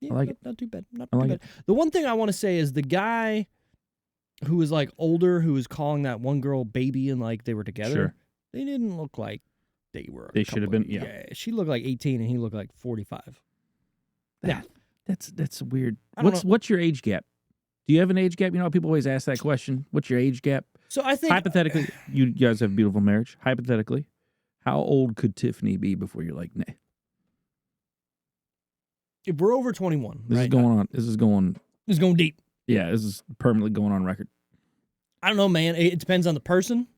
A: Yeah,
B: I like it.
A: Not too bad. Not
B: I
A: too
B: like
A: bad.
B: it.
A: The one thing I want to say is the guy who was like older, who was calling that one girl baby and like they were together.
B: Sure.
A: They didn't look like they were.
B: They should have been. Yeah.
A: She looked like 18 and he looked like 45. Yeah,
B: that's weird.
A: What's
B: your age gap? Do you have an age gap? You know, people always ask that question. What's your age gap?
A: So I think
B: hypothetically, you guys have a beautiful marriage. Hypothetically, how old could Tiffany be before you're like, nah?
A: If we're over 21,
B: this is going on. This is going
A: deep.
B: Yeah, this is permanently going on record.
A: I don't know, man. It depends on the person.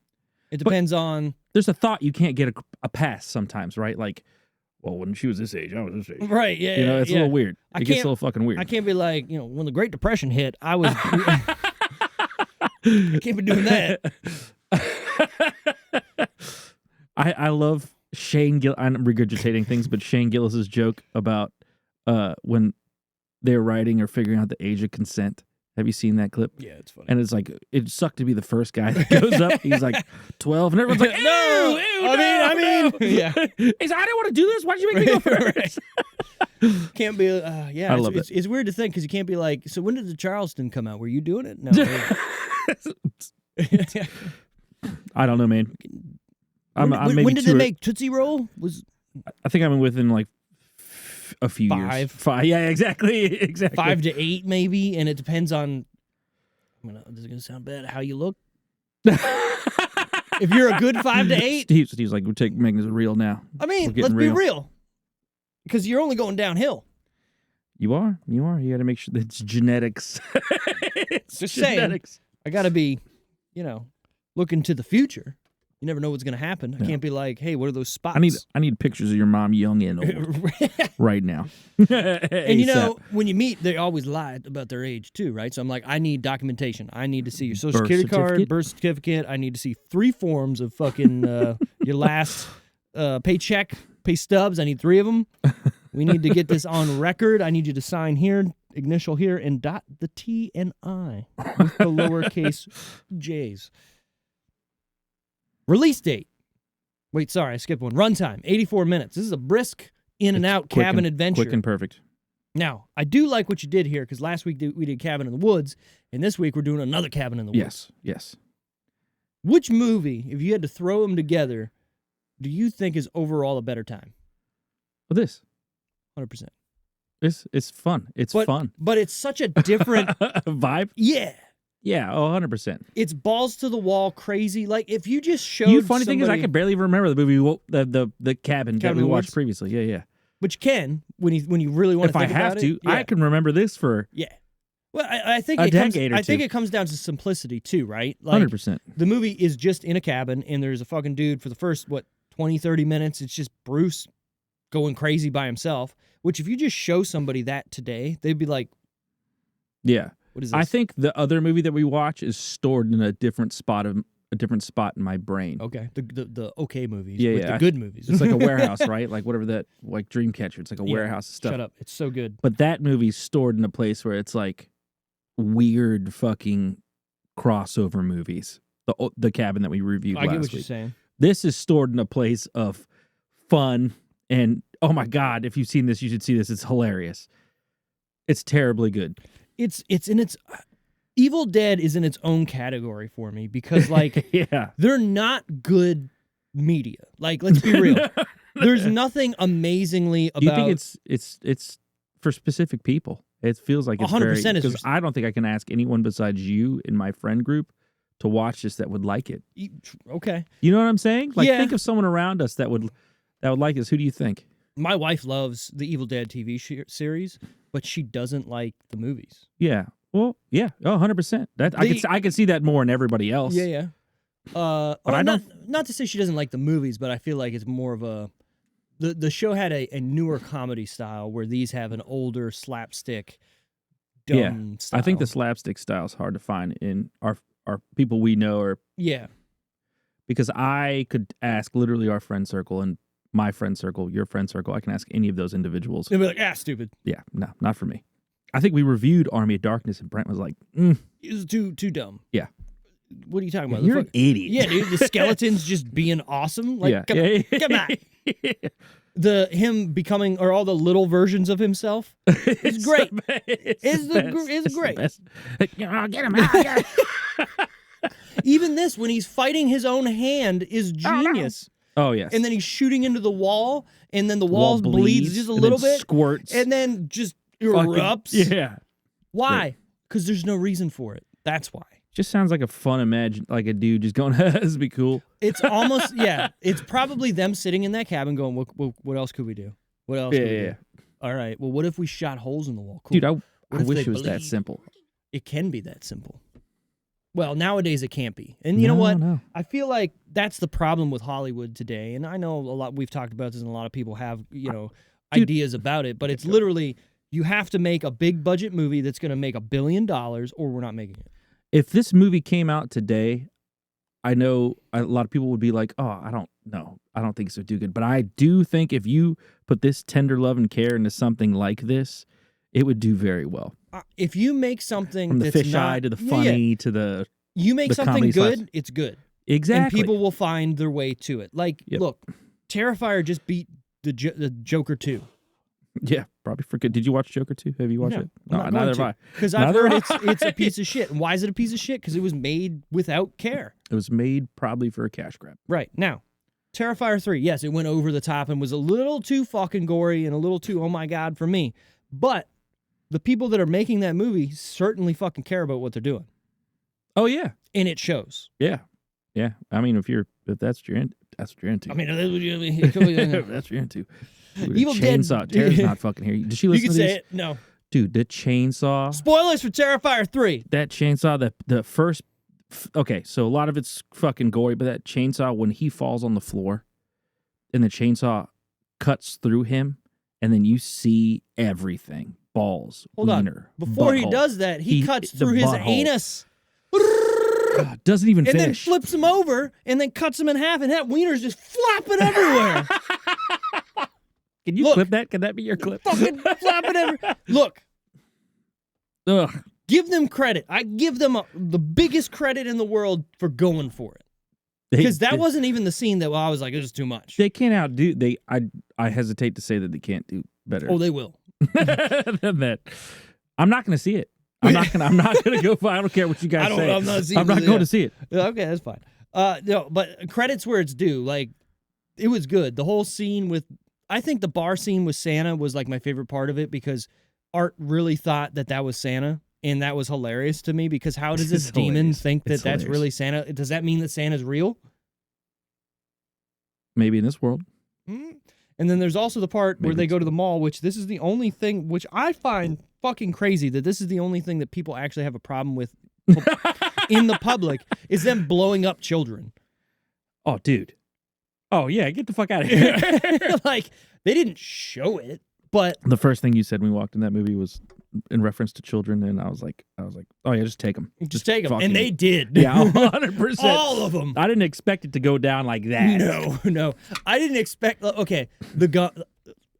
A: It depends on.
B: There's a thought you can't get a pass sometimes, right? Like, well, when she was this age, I was this age.
A: Right, yeah.
B: You know, it's a little weird. It gets a little fucking weird.
A: I can't be like, when the Great Depression hit, I was. I can't be doing that.
B: I love Shane Gill. I'm regurgitating things, but Shane Gillis's joke about when they're writing or figuring out the age of consent. Have you seen that clip?
A: Yeah, it's funny.
B: And it's like, it sucked to be the first guy that goes up. He's like 12, and everyone's like, no,
A: I mean, yeah.
B: He's like, I didn't want to do this. Why'd you make me go first?
A: Can't be, yeah.
B: I love it.
A: It's weird to think because you can't be like, so when did the Charleston come out? Were you doing it? No.
B: I don't know, man.
A: When did they make Tootsie Roll?
B: I think I'm within like a few years. 5. Yeah, exactly.
A: 5 to 8 maybe, and it depends on. This is gonna sound bad. How you look. If you're a good 5 to 8,
B: Steve's like, we're making this real now.
A: I mean, let's be real, because you're only going downhill.
B: You are. You got to make sure that it's genetics.
A: It's just genetics. Saying, I got to be, looking to the future. You never know what's going to happen. I can't be like, hey, what are those spots?
B: I need pictures of your mom, young and old, right now.
A: And you know, when you meet, they always lie about their age too, right? So I'm like, I need documentation. I need to see your social security card, birth certificate. I need to see 3 forms of fucking your last paycheck, pay stubs. I need 3 of them. We need to get this on record. I need you to sign here, initial here, and dot the T and I with the lowercase J's. Release date. Wait, sorry, I skipped one. Runtime, 84 minutes. This is a brisk in and out cabin adventure.
B: Quick and perfect.
A: Now, I do like what you did here because last week we did Cabin in the Woods, and this week we're doing another Cabin in the Woods.
B: Yes.
A: Which movie, if you had to throw them together, do you think is overall a better time?
B: Well, this.
A: 100%.
B: It's fun. It's fun.
A: But it's such a different
B: vibe.
A: Yeah.
B: Yeah, 100%.
A: It's balls to the wall, crazy. Like if you just showed.
B: Funny thing is, I can barely remember the movie, the cabin that we watched previously. Yeah.
A: But you can when you really want to. If I have to,
B: I can remember this for.
A: Yeah. Well, I think
B: a decade or two.
A: I think it comes down to simplicity too, right? Like
B: 100%.
A: The movie is just in a cabin, and there's a fucking dude for the first 20, 30 minutes. It's just Bruce going crazy by himself. Which if you just show somebody that today, they'd be like,
B: yeah.
A: What is this?
B: I think the other movie that we watch is stored in a different spot in my brain.
A: Okay, the okay movies,
B: the
A: good movies.
B: It's like a warehouse, right? Like whatever that, like Dreamcatcher. It's like a warehouse of stuff.
A: Shut up! It's so good.
B: But that movie's stored in a place where it's like weird fucking crossover movies. The cabin that we reviewed last week.
A: I get what you're saying.
B: This is stored in a place of fun and oh my god! If you've seen this, you should see this. It's hilarious. It's terribly good. It's
A: in its Evil Dead is in its own category for me because like they're not good media. Like let's be real. There's nothing amazingly about.
B: You think it's for specific people? It feels like it's 100% because I don't think I can ask anyone besides you in my friend group to watch this that would like it.
A: Okay.
B: You know what I'm saying? Like think of someone around us that would like this. Who do you think?
A: My wife loves the Evil Dead TV series, but she doesn't like the movies.
B: Yeah. Well, yeah. Oh, 100%. I can see that more in everybody else.
A: Yeah. But I don't. Not to say she doesn't like the movies, but I feel like it's more of a. The show had a newer comedy style where these have an older slapstick, dumb style.
B: I think the slapstick style is hard to find in our people we know. Or because I could ask literally our friend circle and my friend circle, your friend circle. I can ask any of those individuals.
A: They'll be like, stupid.
B: Yeah, no, not for me. I think we reviewed Army of Darkness, and Brent was like,
A: It was too dumb.
B: Yeah.
A: What are you talking about?
B: You're an idiot.
A: Yeah, dude, the skeletons just being awesome. Like, come on. Him becoming, or all the little versions of himself, is great. It's great.
B: Get him out.
A: Even this, when he's fighting his own hand, is genius.
B: Oh, yes.
A: And then he's shooting into the wall, and then the wall bleeds just a little bit.
B: Squirts.
A: And then just erupts.
B: Yeah.
A: Why? Because there's no reason for it. That's why.
B: Just sounds like a fun like a dude just going, this would be cool.
A: It's almost, it's probably them sitting in that cabin going, what else could we do? What else could we do? All right, well, what if we shot holes in the wall? Cool.
B: Dude, I wish it was that simple.
A: It can be that simple. Well, nowadays it can't be. And you know what?
B: No.
A: I feel like that's the problem with Hollywood today. And I know a lot, we've talked about this, and a lot of people have, ideas about it, but it's literally, you have to make a big budget movie that's going to make $1 billion or we're not making it.
B: If this movie came out today, I know a lot of people would be like, oh, I don't know. I don't think this would do good. But I do think if you put this tender love and care into something like this, it would do very well.
A: If you make something
B: from the
A: that's
B: fisheye to the funny to the
A: you make something good, it's good.
B: Exactly.
A: And people will find their way to it. Like, look, Terrifier just beat the Joker 2.
B: Yeah, probably for good. Did you watch Joker 2? Have you watched it? No, neither have I.
A: Because I've heard it's a piece of shit. And why is it a piece of shit? Because it was made without care.
B: It was made probably for a cash grab.
A: Right. Now, Terrifier 3, yes, it went over the top and was a little too fucking gory and a little too, oh my God, for me. But the people that are making that movie certainly fucking care about what they're doing.
B: Oh, yeah.
A: And it shows.
B: Yeah. Yeah. I mean, if that's what you're into. I mean,
A: that's
B: what you're into.
A: Evil
B: chainsaw.
A: Dead.
B: Tara's not fucking here. Did she listen to
A: these? You can
B: these?
A: say it. No.
B: Dude, the chainsaw.
A: Spoilers for Terrifier 3.
B: That chainsaw, the first Okay, so a lot of it's fucking gory, but that chainsaw, when he falls on the floor and the chainsaw cuts through him, and then you see everything. Balls,
A: Hold
B: wiener,
A: on. Before he
B: butthole.
A: does that, he cuts through his
B: butthole.
A: anus.
B: God, doesn't even
A: and
B: finish.
A: then flips him over and then cuts him in half, and that wiener's just flopping everywhere.
B: Can you clip that? Can that be your clip?
A: Fucking flopping everywhere. Look.
B: Ugh.
A: Give them credit. I give them the biggest credit in the world for going for it. Because that wasn't even the scene that I was like, it was too much.
B: They can't outdo. I hesitate to say that they can't do better.
A: Oh, they will.
B: Than that. I'm not going to see it. I'm not going to go. I don't care what you guys say. I'm not going to see it.
A: Okay, that's fine. No, but credit's where it's due. Like, it was good. The whole scene I think the bar scene with Santa was like my favorite part of it because Art really thought that was Santa. And that was hilarious to me because how does this demon think that that's really Santa? Does that mean that Santa's real?
B: Maybe in this world.
A: Mm-hmm. And then there's also the part where they go to the mall, which this is the only thing, which I find fucking crazy that this is the only thing that people actually have a problem with in the public is them blowing up children.
B: Oh, dude. Oh, yeah, get the fuck out of here.
A: Like, they didn't show it, but...
B: The first thing you said when we walked in that movie was in reference to children, and I was like, oh, yeah, just take them.
A: Just take them. And they did.
B: Yeah, 100%.
A: All of them.
B: I didn't expect it to go down like that.
A: No. I didn't expect... Okay, the gun...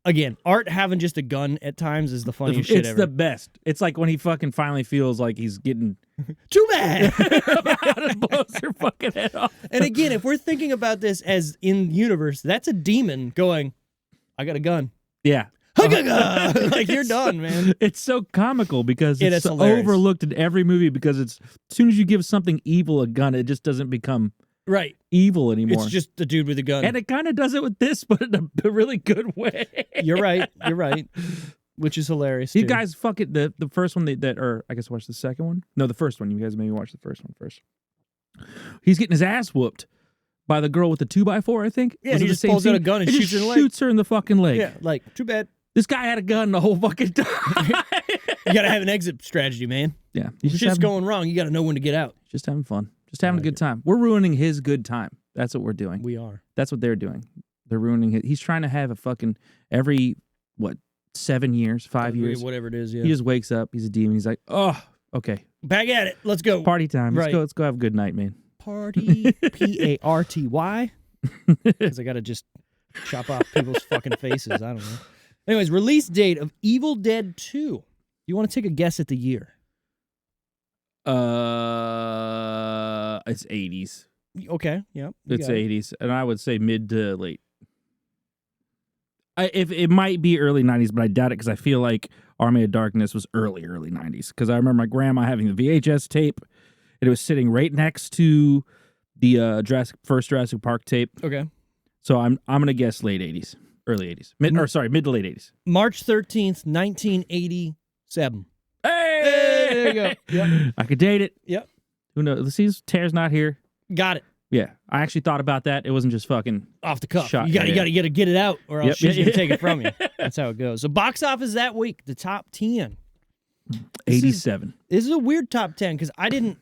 A: Again, Art having just a gun at times is the funniest shit ever.
B: It's the best. It's like when he fucking finally feels like he's getting...
A: Too bad!
B: Just blows your fucking head off.
A: And again, if we're thinking about this as in universe, that's a demon going, I got a gun.
B: Yeah.
A: Like, you're done, man.
B: It's so comical because it's so
A: hilarious.
B: overlooked in every movie because as soon as you give something evil a gun, it just doesn't become evil anymore.
A: It's just the dude with a gun.
B: And it kind of does it with this, but in a really good way.
A: You're right. Which is hilarious,
B: You guys fucking, the first one or I guess watch the second one? No, the first one. You guys maybe watch the first one first. He's getting his ass whooped by the girl with the 2x4, I think.
A: Yeah, and he just pulls out a gun and shoots her in the leg.
B: Shoots her in the fucking leg.
A: Yeah, like, too bad.
B: This guy had a gun the whole fucking time.
A: You got to have an exit strategy, man.
B: Yeah.
A: Shit's going wrong. You got to know when to get out.
B: Just having fun. Just having a good time. We're ruining his good time. That's what we're doing.
A: We are.
B: That's what they're doing. They're ruining it. He's trying to have a fucking every, 7 years, 5 years.
A: Whatever it is, yeah.
B: He just wakes up. He's a demon. He's like, oh, okay.
A: Back at it. Let's go.
B: Party time. Let's go have a good night, man.
A: Party. Party. Because I got to just chop off people's fucking faces. I don't know. Anyways, release date of Evil Dead 2. You want to take a guess at the year?
B: It's 80s.
A: Okay, yeah.
B: It's 80s, and I would say mid to late. If it might be early 90s, but I doubt it because I feel like Army of Darkness was early 90s. Because I remember my grandma having the VHS tape, and it was sitting right next to the first Jurassic Park tape.
A: Okay. So
B: I'm gonna guess late 80s, early 80s, mid to late 80s.
A: March 13th, 1987.
B: Hey,
A: there you go. Yep.
B: I could date it.
A: Yep.
B: Who knows? Let's see. Tara's not here.
A: Got it.
B: Yeah, I actually thought about that. It wasn't just fucking
A: off the cuff.
B: Shot.
A: You gotta get it out, or else she's gonna take it from you.
B: That's
A: That's how it goes. So box office that week, the top 10.
B: 87.
A: This is a weird top 10 because I didn't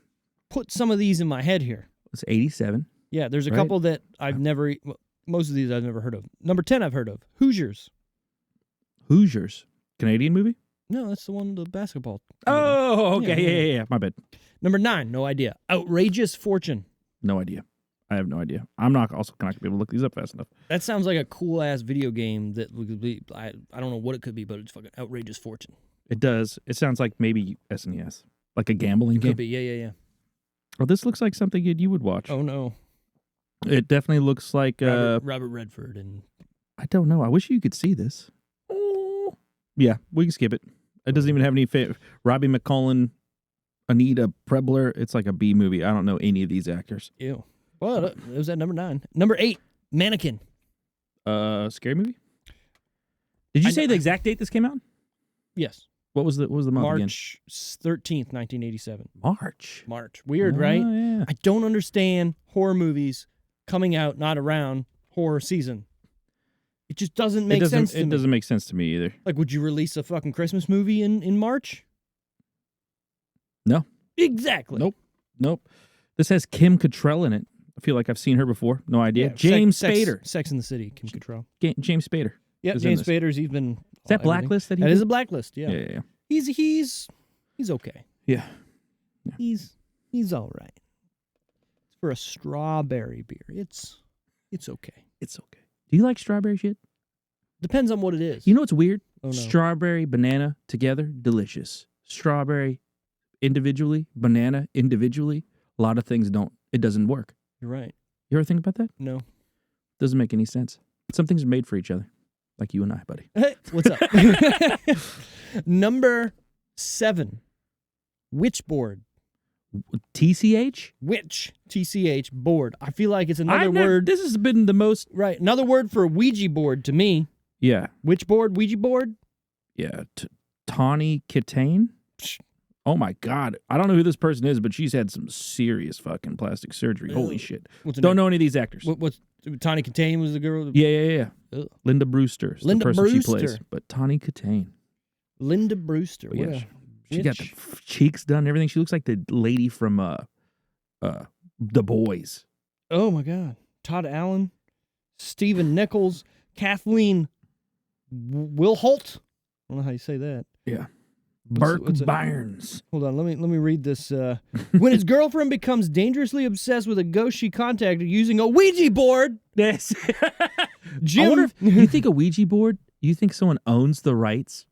A: put some of these in my head here.
B: It's 87.
A: Yeah, there's a couple that I've never. Most of these I've never heard of. Number 10 I've heard of. Hoosiers.
B: Canadian movie?
A: No, that's the one, the basketball.
B: Oh, okay. Yeah. My bad.
A: Number 9, no idea. Outrageous Fortune.
B: No idea. I have no idea. I'm not going to be able to look these up fast enough.
A: That sounds like a cool ass video game that would be. I don't know what it could be, but it's fucking Outrageous Fortune.
B: It does. It sounds like maybe SNES, like a gambling game.
A: Could be. Yeah.
B: Oh, this looks like something you would watch.
A: Oh no.
B: It definitely looks like
A: Robert Redford and.
B: I don't know. I wish you could see this. Oh. Yeah, we can skip it. It doesn't even have any Robbie McCollin, Anita Prebler. It's like a B movie. I don't know any of these actors.
A: Ew. Well, it was at number 9. Number 8, Mannequin.
B: Scary movie? Did you say the exact date this came out?
A: Yes.
B: What was the month again?
A: March 13th, 1987.
B: March.
A: Weird, right?
B: Yeah.
A: I don't understand horror movies coming out not around horror season. It just doesn't make sense to me.
B: It doesn't make sense to me either.
A: Like, would you release a fucking Christmas movie in March?
B: No.
A: Exactly.
B: Nope. This has Kim Cattrall in it. I feel like I've seen her before. No idea.
A: Yeah,
B: James Spader.
A: Sex in the City, Kim Cattrall.
B: James Spader.
A: Yeah, James Spader's even.
B: Is that Blacklist that he
A: That
B: did?
A: is a Blacklist, yeah.
B: Yeah.
A: He's okay.
B: Yeah.
A: He's all right. For a strawberry beer, it's okay.
B: It's okay. Do you like strawberry shit?
A: Depends on what it is.
B: You know what's weird?
A: Oh, no.
B: Strawberry, banana together, delicious. Strawberry individually, banana individually, a lot of things it doesn't work.
A: You're right.
B: You ever think about that?
A: No.
B: Doesn't make any sense. Some things are made for each other. Like you and I, buddy.
A: Hey, what's up? Number 7. Witchboard.
B: TCH?
A: Witch. TCH. Board. I feel like it's another word.
B: This has been the most...
A: Right. Another word for Ouija board to me.
B: Yeah.
A: Witchboard? Ouija board?
B: Yeah. Tawny Kitane? Oh my God. I don't know who this person is, but she's had some serious fucking plastic surgery. Holy shit. Don't know any of these actors.
A: What's Tawny Kitane was the girl?
B: Yeah.
A: Ugh.
B: Linda Brewster is the person she plays. But Tawny Kitane.
A: Linda Brewster.
B: Yeah. She got the cheeks done and everything. She looks like the lady from The Boys.
A: Oh my God. Todd Allen, Stephen Nichols, Kathleen Wilholt. I don't know how you say that.
B: Yeah. Burke Byers.
A: Hold on, let me read this. When his girlfriend becomes dangerously obsessed with a ghost she contacted using a Ouija board.
B: Yes.
A: Jim,
B: I wonder if you think a Ouija board, you think someone owns the rights?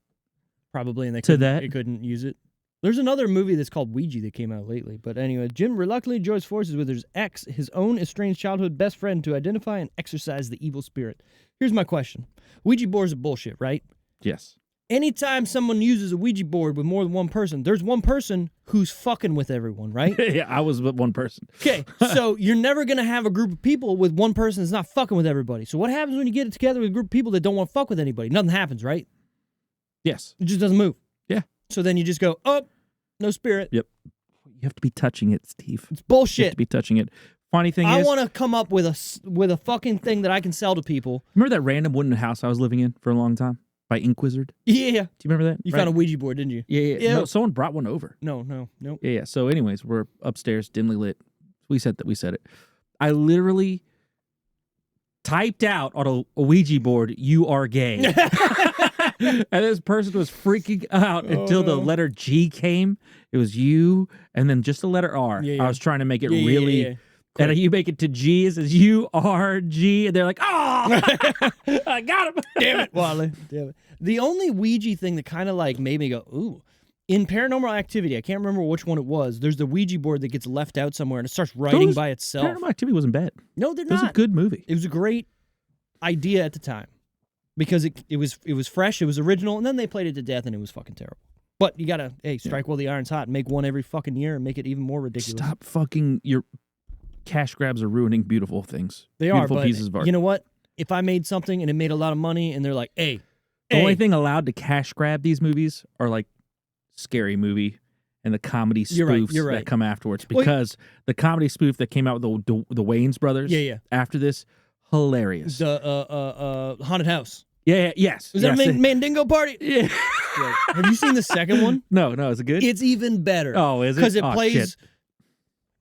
A: Probably, and they couldn't use it. There's another movie that's called Ouija that came out lately. But anyway, Jim reluctantly joins forces with his ex, his own estranged childhood best friend, to identify and exorcise the evil spirit. Here's my question. Ouija boards are bullshit, right?
B: Yes.
A: Anytime someone uses a Ouija board with more than one person, there's one person who's fucking with everyone, right?
B: Yeah, I was with one person.
A: Okay, so you're never going to have a group of people with one person that's not fucking with everybody. So what happens when you get it together with a group of people that don't want to fuck with anybody? Nothing happens, right?
B: Yes.
A: It just doesn't move.
B: Yeah.
A: So then you just go, oh, no spirit.
B: Yep. You have to be touching it, Steve.
A: It's bullshit.
B: You have to be touching it. Funny thing is,
A: I want to come up with a fucking thing that I can sell to people.
B: Remember that random wooden house I was living in for a long time? By Inquisitor?
A: Yeah.
B: Do you remember that?
A: You found a Ouija board, didn't you?
B: Yeah. No, someone brought one over.
A: No.
B: Yeah. So anyways, we're upstairs, dimly lit. We said it. I literally typed out on a Ouija board, "You are gay." And this person was freaking out until the letter G came. It was you, and then just the letter R.
A: Yeah.
B: I was trying to make it really... And you make it to G, it says U-R-G, and they're like, oh, I got him.
A: Damn it, Wally. Damn it. The only Ouija thing that kind of like made me go, ooh, in Paranormal Activity, I can't remember which one it was, there's the Ouija board that gets left out somewhere and it starts writing by itself.
B: Paranormal Activity wasn't bad.
A: No, they're not.
B: It was a good movie.
A: It was a great idea at the time because it was fresh, it was original, and then they played it to death and it was fucking terrible. But you gotta, strike while the iron's hot and make one every fucking year and make it even more ridiculous.
B: Stop fucking your... Cash grabs are ruining beautiful things.
A: They
B: beautiful
A: are, but
B: pieces of art.
A: You know what? If I made something and it made a lot of money and they're like, the
B: only thing allowed to cash grab these movies are like Scary Movie and the comedy spoofs that come afterwards. Because the comedy spoof that came out with the Wayans brothers after this, hilarious.
A: The Haunted House.
B: Yeah, yes.
A: Was that a Mandingo party?
B: Yeah.
A: Have you seen the second one?
B: No, is it good?
A: It's even better.
B: Oh, is it?
A: Because it plays...
B: Shit.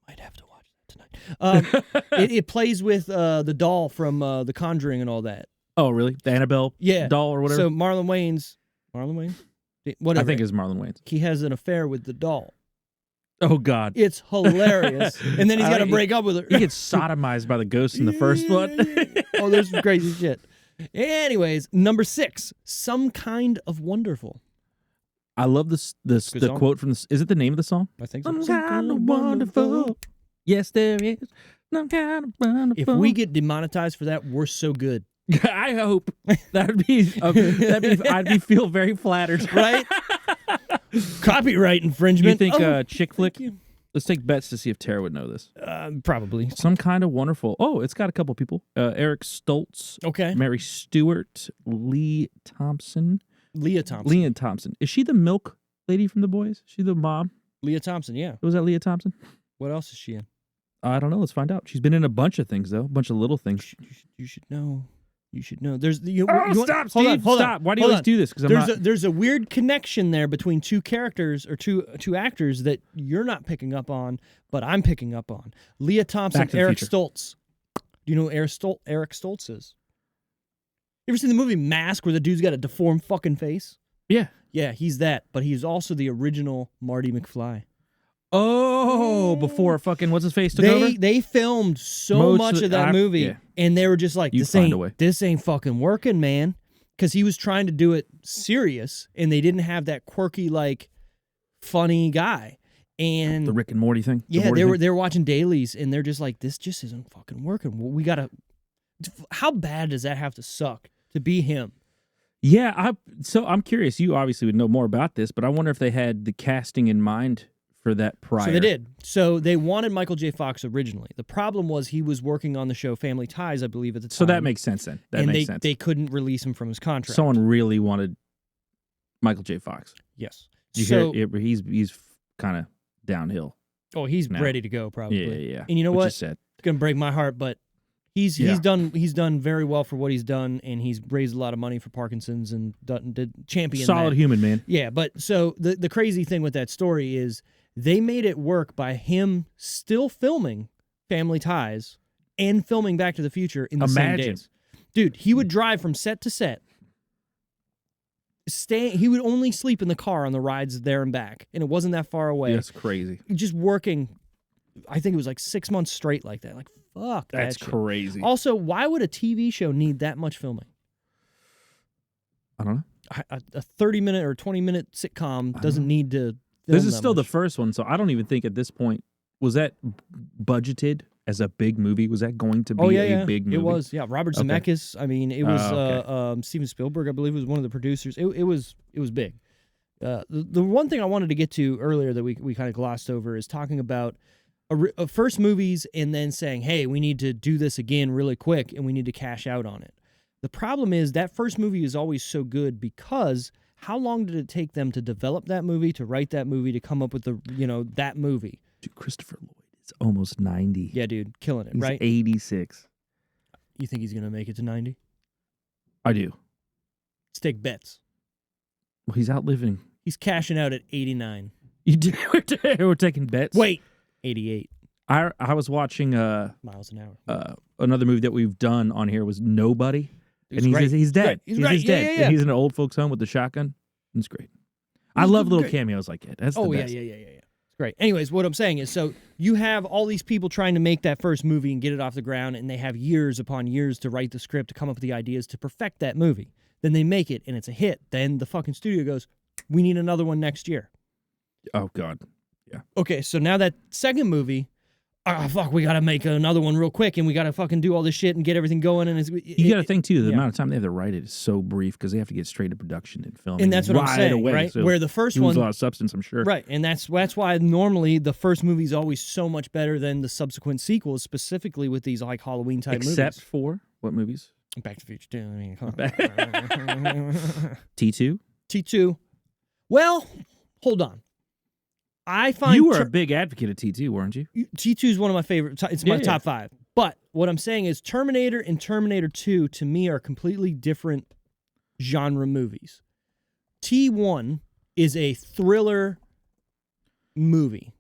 A: Might have to watch it plays with the doll from The Conjuring and all that.
B: Oh, really? The Annabelle doll or whatever?
A: So Marlon Wayans? Whatever.
B: I think it's Marlon Wayans.
A: He has an affair with the doll.
B: Oh, God.
A: It's hilarious. And then he's got to break up with her.
B: He gets sodomized by the ghost in the first one.
A: Oh, there's some crazy shit. Anyways, number 6, Some Kind of Wonderful.
B: I love the quote from this. Is it the name of the song?
A: I think so.
B: Some kind of wonderful. Yes, there is. Some kind of wonderful.
A: If we get demonetized for that, we're so good.
B: I hope that'd be I'd feel very flattered,
A: right? Copyright infringement.
B: You think chick flick? Let's take bets to see if Tara would know this.
A: Probably.
B: Some Kind of Wonderful. Oh, it's got a couple people. Eric Stoltz.
A: Okay.
B: Mary Stewart. Leah Thompson. Is she the milk lady from The Boys? Is she the mom?
A: Leah Thompson, yeah.
B: Was that Leah Thompson?
A: What else is she in?
B: I don't know. Let's find out. She's been in a bunch of things, though. A bunch of little things.
A: You should know. You should know. There's
B: stop, Steve! Stop! Why do you always do this? Because
A: there's a weird connection there between two characters or two actors that you're not picking up on, but I'm picking up on. Leah Thompson, Eric Stoltz. Do you know who Eric Stoltz is? You ever seen the movie Mask, where the dude's got a deformed fucking face?
B: Yeah.
A: Yeah, he's that, but he's also the original Marty McFly.
B: Oh, before fucking what's his face took over?
A: They filmed so much of that movie, and they were just like, this ain't fucking working, man. Because he was trying to do it serious, and they didn't have that quirky, like, funny guy. And
B: the Rick and Morty thing?
A: Yeah, they were watching dailies, and they're just like, this just isn't fucking working. We gotta... How bad does that have to suck to be him?
B: Yeah, so I'm curious. You obviously would know more about this, but I wonder if they had the casting in mind for that prior.
A: So they did. So they wanted Michael J. Fox originally. The problem was he was working on the show Family Ties, I believe, at the time.
B: So that makes sense then. That makes sense.
A: They couldn't release him from his contract.
B: Someone really wanted Michael J. Fox.
A: Yes.
B: Did you hear it? He's kind of downhill.
A: Oh, he's ready to go, probably.
B: Yeah.
A: And you know what?
B: It's
A: gonna break my heart, but he's done very well for what he's done, and he's raised a lot of money for Parkinson's and did champion.
B: Solid human, man.
A: Yeah, but so the crazy thing with that story is they made it work by him still filming Family Ties and filming Back to the Future in the same days. Dude, he would drive from set to set. He would only sleep in the car on the rides there and back, and it wasn't that far away.
B: That's crazy.
A: Just working, I think it was like 6 months straight like that. Like, fuck,
B: that's crazy.
A: Also, why would a TV show need that much filming?
B: I don't know.
A: A 30-minute or 20-minute sitcom doesn't need to.
B: This is still the first one, so I don't even think at this point, was that budgeted as a big movie? Was that going to be a big movie?
A: It was, yeah. Robert Zemeckis. I mean, it was Steven Spielberg, I believe, was one of the producers. It was big. The one thing I wanted to get to earlier that we kind of glossed over is talking about first movies and then saying, hey, we need to do this again really quick and we need to cash out on it. The problem is that first movie is always so good because how long did it take them to develop that movie, to write that movie, to come up with that movie?
B: Dude, Christopher Lloyd is almost 90.
A: Yeah, dude, killing it,
B: he's
A: right?
B: 86.
A: You think he's going to make it to 90?
B: I do.
A: Let's take bets.
B: Well, he's outliving.
A: He's cashing out at 89.
B: You do? We're taking bets?
A: Wait. 88.
B: I was watching
A: miles an hour.
B: Another movie that we've done on here was Nobody. And he's dead.
A: He's
B: dead.
A: Yeah.
B: And he's in an old folks home with the shotgun. It's great. I love little cameos like that. That's the best.
A: Yeah. It's great. Anyways, what I'm saying is, so you have all these people trying to make that first movie and get it off the ground, and they have years upon years to write the script, to come up with the ideas, to perfect that movie. Then they make it, and it's a hit. Then the fucking studio goes, we need another one next year.
B: Oh, God. Yeah.
A: Okay, so now that second movie, we got to make another one real quick, and we got to fucking do all this shit and get everything going. And
B: you got to think, too, the amount of time they have to write it is so brief because they have to get straight to production and film.
A: And that's what I'm saying,
B: away,
A: right?
B: So
A: where the first one...
B: a lot of substance, I'm sure.
A: Right, and that's why normally the first movie is always so much better than the subsequent sequels, specifically with these like Halloween-type movies.
B: Except for what movies?
A: Back to the Future 2. I mean,
B: T2?
A: T2. Well, hold on. I find
B: you were a big advocate of T2, weren't you?
A: T2 is one of my favorite. It's my top 5. But what I'm saying is Terminator and Terminator 2 to me are completely different genre movies. T1 is a thriller movie,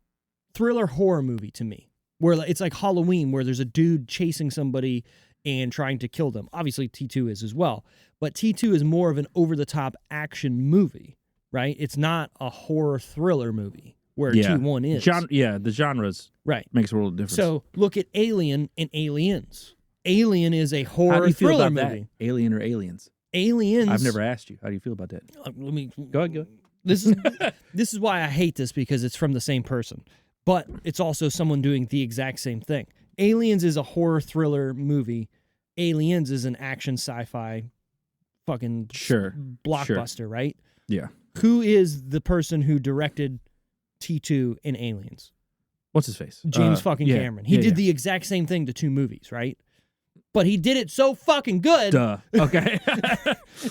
A: thriller horror movie to me, where it's like Halloween, where there's a dude chasing somebody and trying to kill them. Obviously, T2 is as well, but T2 is more of an over-the-top action movie, right? It's not a horror thriller movie. Where T1 is.
B: The genres makes a world of difference.
A: So look at Alien and Aliens. Alien is a horror thriller movie.
B: That? Alien or Aliens?
A: Aliens.
B: I've never asked you. How do you feel about that?
A: Let me
B: go ahead.
A: This is why I hate this, because it's from the same person, but it's also someone doing the exact same thing. Aliens is a horror thriller movie. Aliens is an action sci-fi fucking blockbuster, right?
B: Yeah.
A: Who is the person who directed T2 and Aliens?
B: What's his face?
A: James fucking Cameron. He did the exact same thing to 2 movies, right? But he did it so fucking good.
B: Duh. Okay.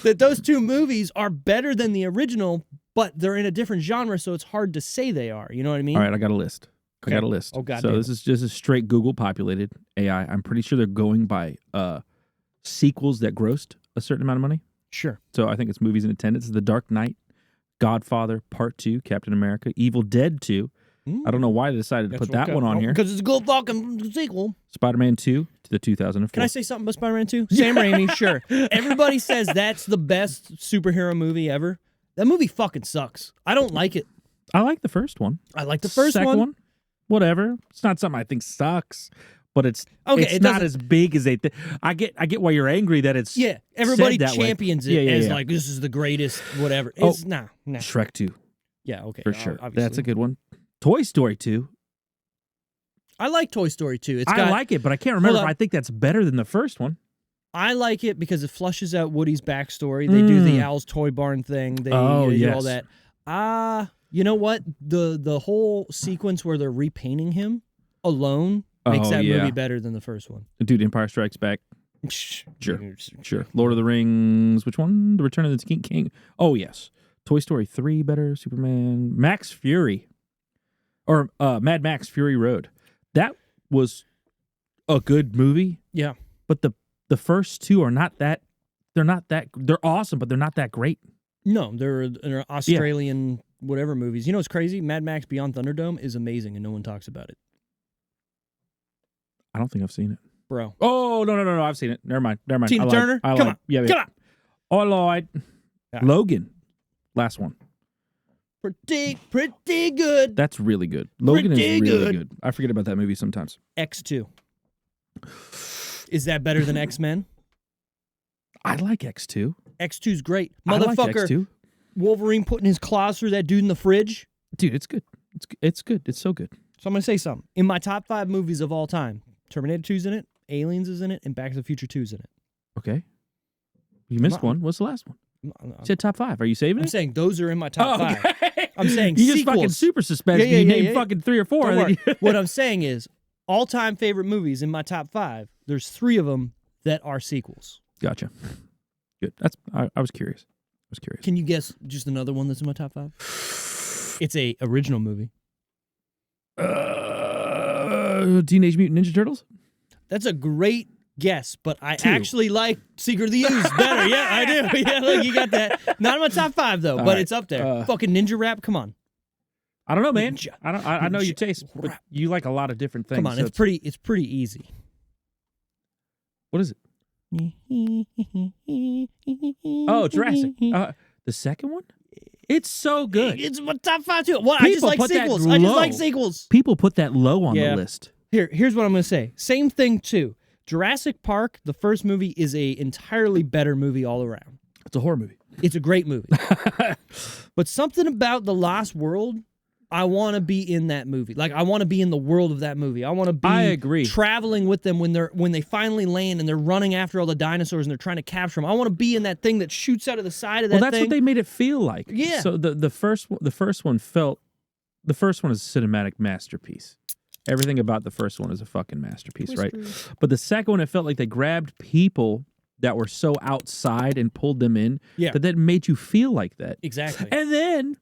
A: that those 2 movies are better than the original, but they're in a different genre, so it's hard to say they are. You know what I mean?
B: All right, I got a list.
A: Okay.
B: I got a list.
A: Oh, God.
B: So this is just a straight Google populated AI. I'm pretty sure they're going by sequels that grossed a certain amount of money.
A: Sure.
B: So I think it's movies in attendance. The Dark Knight, Godfather Part 2, Captain America, Evil Dead 2. I don't know why they decided to put that one on here.
A: Because it's a good fucking sequel.
B: Spider-Man 2 to the 2004.
A: Can I say something about Spider-Man 2? Sam Raimi, sure. Everybody says that's the best superhero movie ever. That movie fucking sucks. I don't like it.
B: I like the first one.
A: I like the first
B: Second
A: one.
B: Whatever. It's not something I think sucks, but it's not as big as they think. I get why you're angry that it's
A: everybody
B: said that
A: champions
B: way.
A: it as like this is the greatest whatever. It's nah.
B: Shrek 2.
A: Yeah, okay.
B: For sure.
A: Obviously.
B: That's a good one. Toy Story 2.
A: I like Toy Story 2.
B: I like it, but I can't remember if I think that's better than the first one.
A: I like it because it flushes out Woody's backstory. They do the Al's Toy Barn thing. They do all that. You know what? The whole sequence where they're repainting him alone makes that movie better than the first one.
B: Dude, Empire Strikes Back. Sure. Lord of the Rings. Which one? The Return of the King. Oh, yes. Toy Story 3 better. Superman. Max Fury. Or Mad Max Fury Road. That was a good movie.
A: Yeah.
B: But the first two are not that. They're awesome, but they're not that great.
A: No, they're Australian whatever movies. You know what's crazy? Mad Max Beyond Thunderdome is amazing, and no one talks about it.
B: I don't think I've seen it,
A: bro.
B: Oh no! I've seen it. Never mind.
A: Tina Turner, come on.
B: Come on. Oh Lord. Yeah. Logan, last one.
A: Pretty good.
B: That's really good. Logan is really good. I forget about that movie sometimes.
A: X2. Is that better than X-Men?
B: I like X2.
A: X2's great.
B: Motherfucker. I like X2.
A: Wolverine putting his claws through that dude in the fridge.
B: Dude, it's good. It's good. It's so good.
A: So I'm going to say something. In my top 5 movies of all time, Terminator 2's in it, Aliens is in it, and Back to the Future 2's in it.
B: Okay. You missed one. What's the last one? You said top 5. Are you saving it?
A: I'm saying those are in my top 5. I'm saying
B: you
A: sequels.
B: just fucking super suspended. You named fucking 3 or 4.
A: What I'm saying is all-time favorite movies in my top 5, there's 3 of them that are sequels.
B: Gotcha. Good. I was curious.
A: Can you guess just another one that's in my top 5? It's a original movie.
B: Teenage Mutant Ninja Turtles?
A: That's a great guess, but I actually like Secret of the Ooze better. Yeah, I do. Yeah, look, you got that. Not in my top 5 though, but it's up there. Fucking Ninja Rap, come on.
B: I don't know, man. I know your taste, but you like a lot of different things.
A: Come on,
B: so
A: it's pretty easy.
B: What is it? Oh, Jurassic. The second one? It's so good.
A: It's my top 5 too. Well, I just like sequels. I just like sequels.
B: People put that low on the list.
A: Here's what I'm going to say. Same thing too. Jurassic Park, the first movie, is a entirely better movie all around.
B: It's a horror movie.
A: It's a great movie. But something about The Lost World, I want to be in that movie. Like, I want to be in the world of that movie. I want to be traveling with them when they finally land and they're running after all the dinosaurs and they're trying to capture them. I want to be in that thing that shoots out of the side of that thing.
B: Well, that's what they made it feel like.
A: Yeah.
B: So the first one is a cinematic masterpiece. Everything about the first one is a fucking masterpiece, right? But the second one, it felt like they grabbed people that were so outside and pulled them in that made you feel like that.
A: Exactly.
B: And then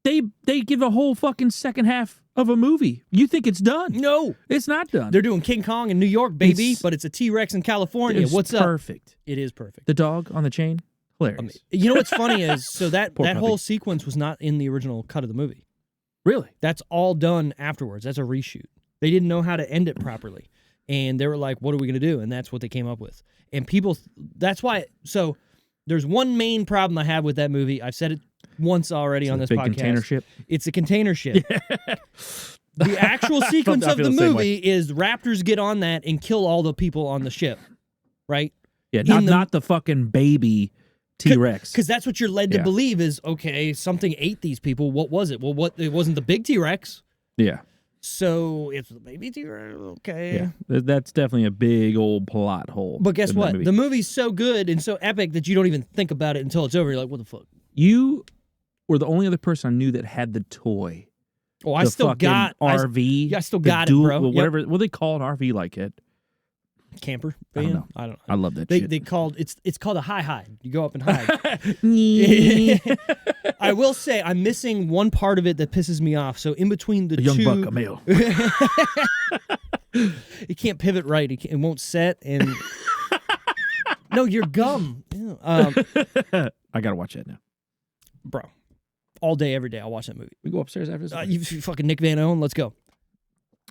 B: they give a whole fucking second half of a movie. You think it's done.
A: No.
B: It's not done.
A: They're doing King Kong in New York, baby, but it's a T-Rex in California. What's up?
B: Perfect.
A: It is perfect.
B: The dog on the chain? Hilarious.
A: You know what's funny is, so that whole sequence was not in the original cut of the movie.
B: Really?
A: That's all done afterwards. That's a reshoot. They didn't know how to end it properly. And they were like, what are we going to do? And that's what they came up with. And people, that's why, so there's one main problem I have with that movie. I've said it once already on this podcast.
B: Container ship?
A: It's a container ship. The actual sequence of the movie is raptors get on that and kill all the people on the ship, right?
B: Yeah, not the fucking baby T-Rex.
A: Because that's what you're led to believe is, okay, something ate these people. What was it? Well, it wasn't the big T-Rex.
B: Yeah.
A: So it's the baby T-Rex. Okay.
B: Yeah, that's definitely a big old plot hole.
A: But guess what? The movie's so good and so epic that you don't even think about it until it's over. You're like, what the fuck?
B: You were the only other person I knew that had the toy.
A: Oh, I still got
B: RV.
A: I still got it, bro.
B: Whatever. What they call an RV like it?
A: Camper.
B: I don't know. I love that shit.
A: They called it's called a high. You go up and hide. I will say I'm missing one part of it that pisses me off. So in between the
B: young
A: two,
B: buck, a male.
A: It can't pivot right. It won't set and. No, your gum. Ew.
B: I gotta watch that now.
A: Bro, all day, every day, I'll watch that movie.
B: We go upstairs after this.
A: You fucking Nick Van Owen, let's go.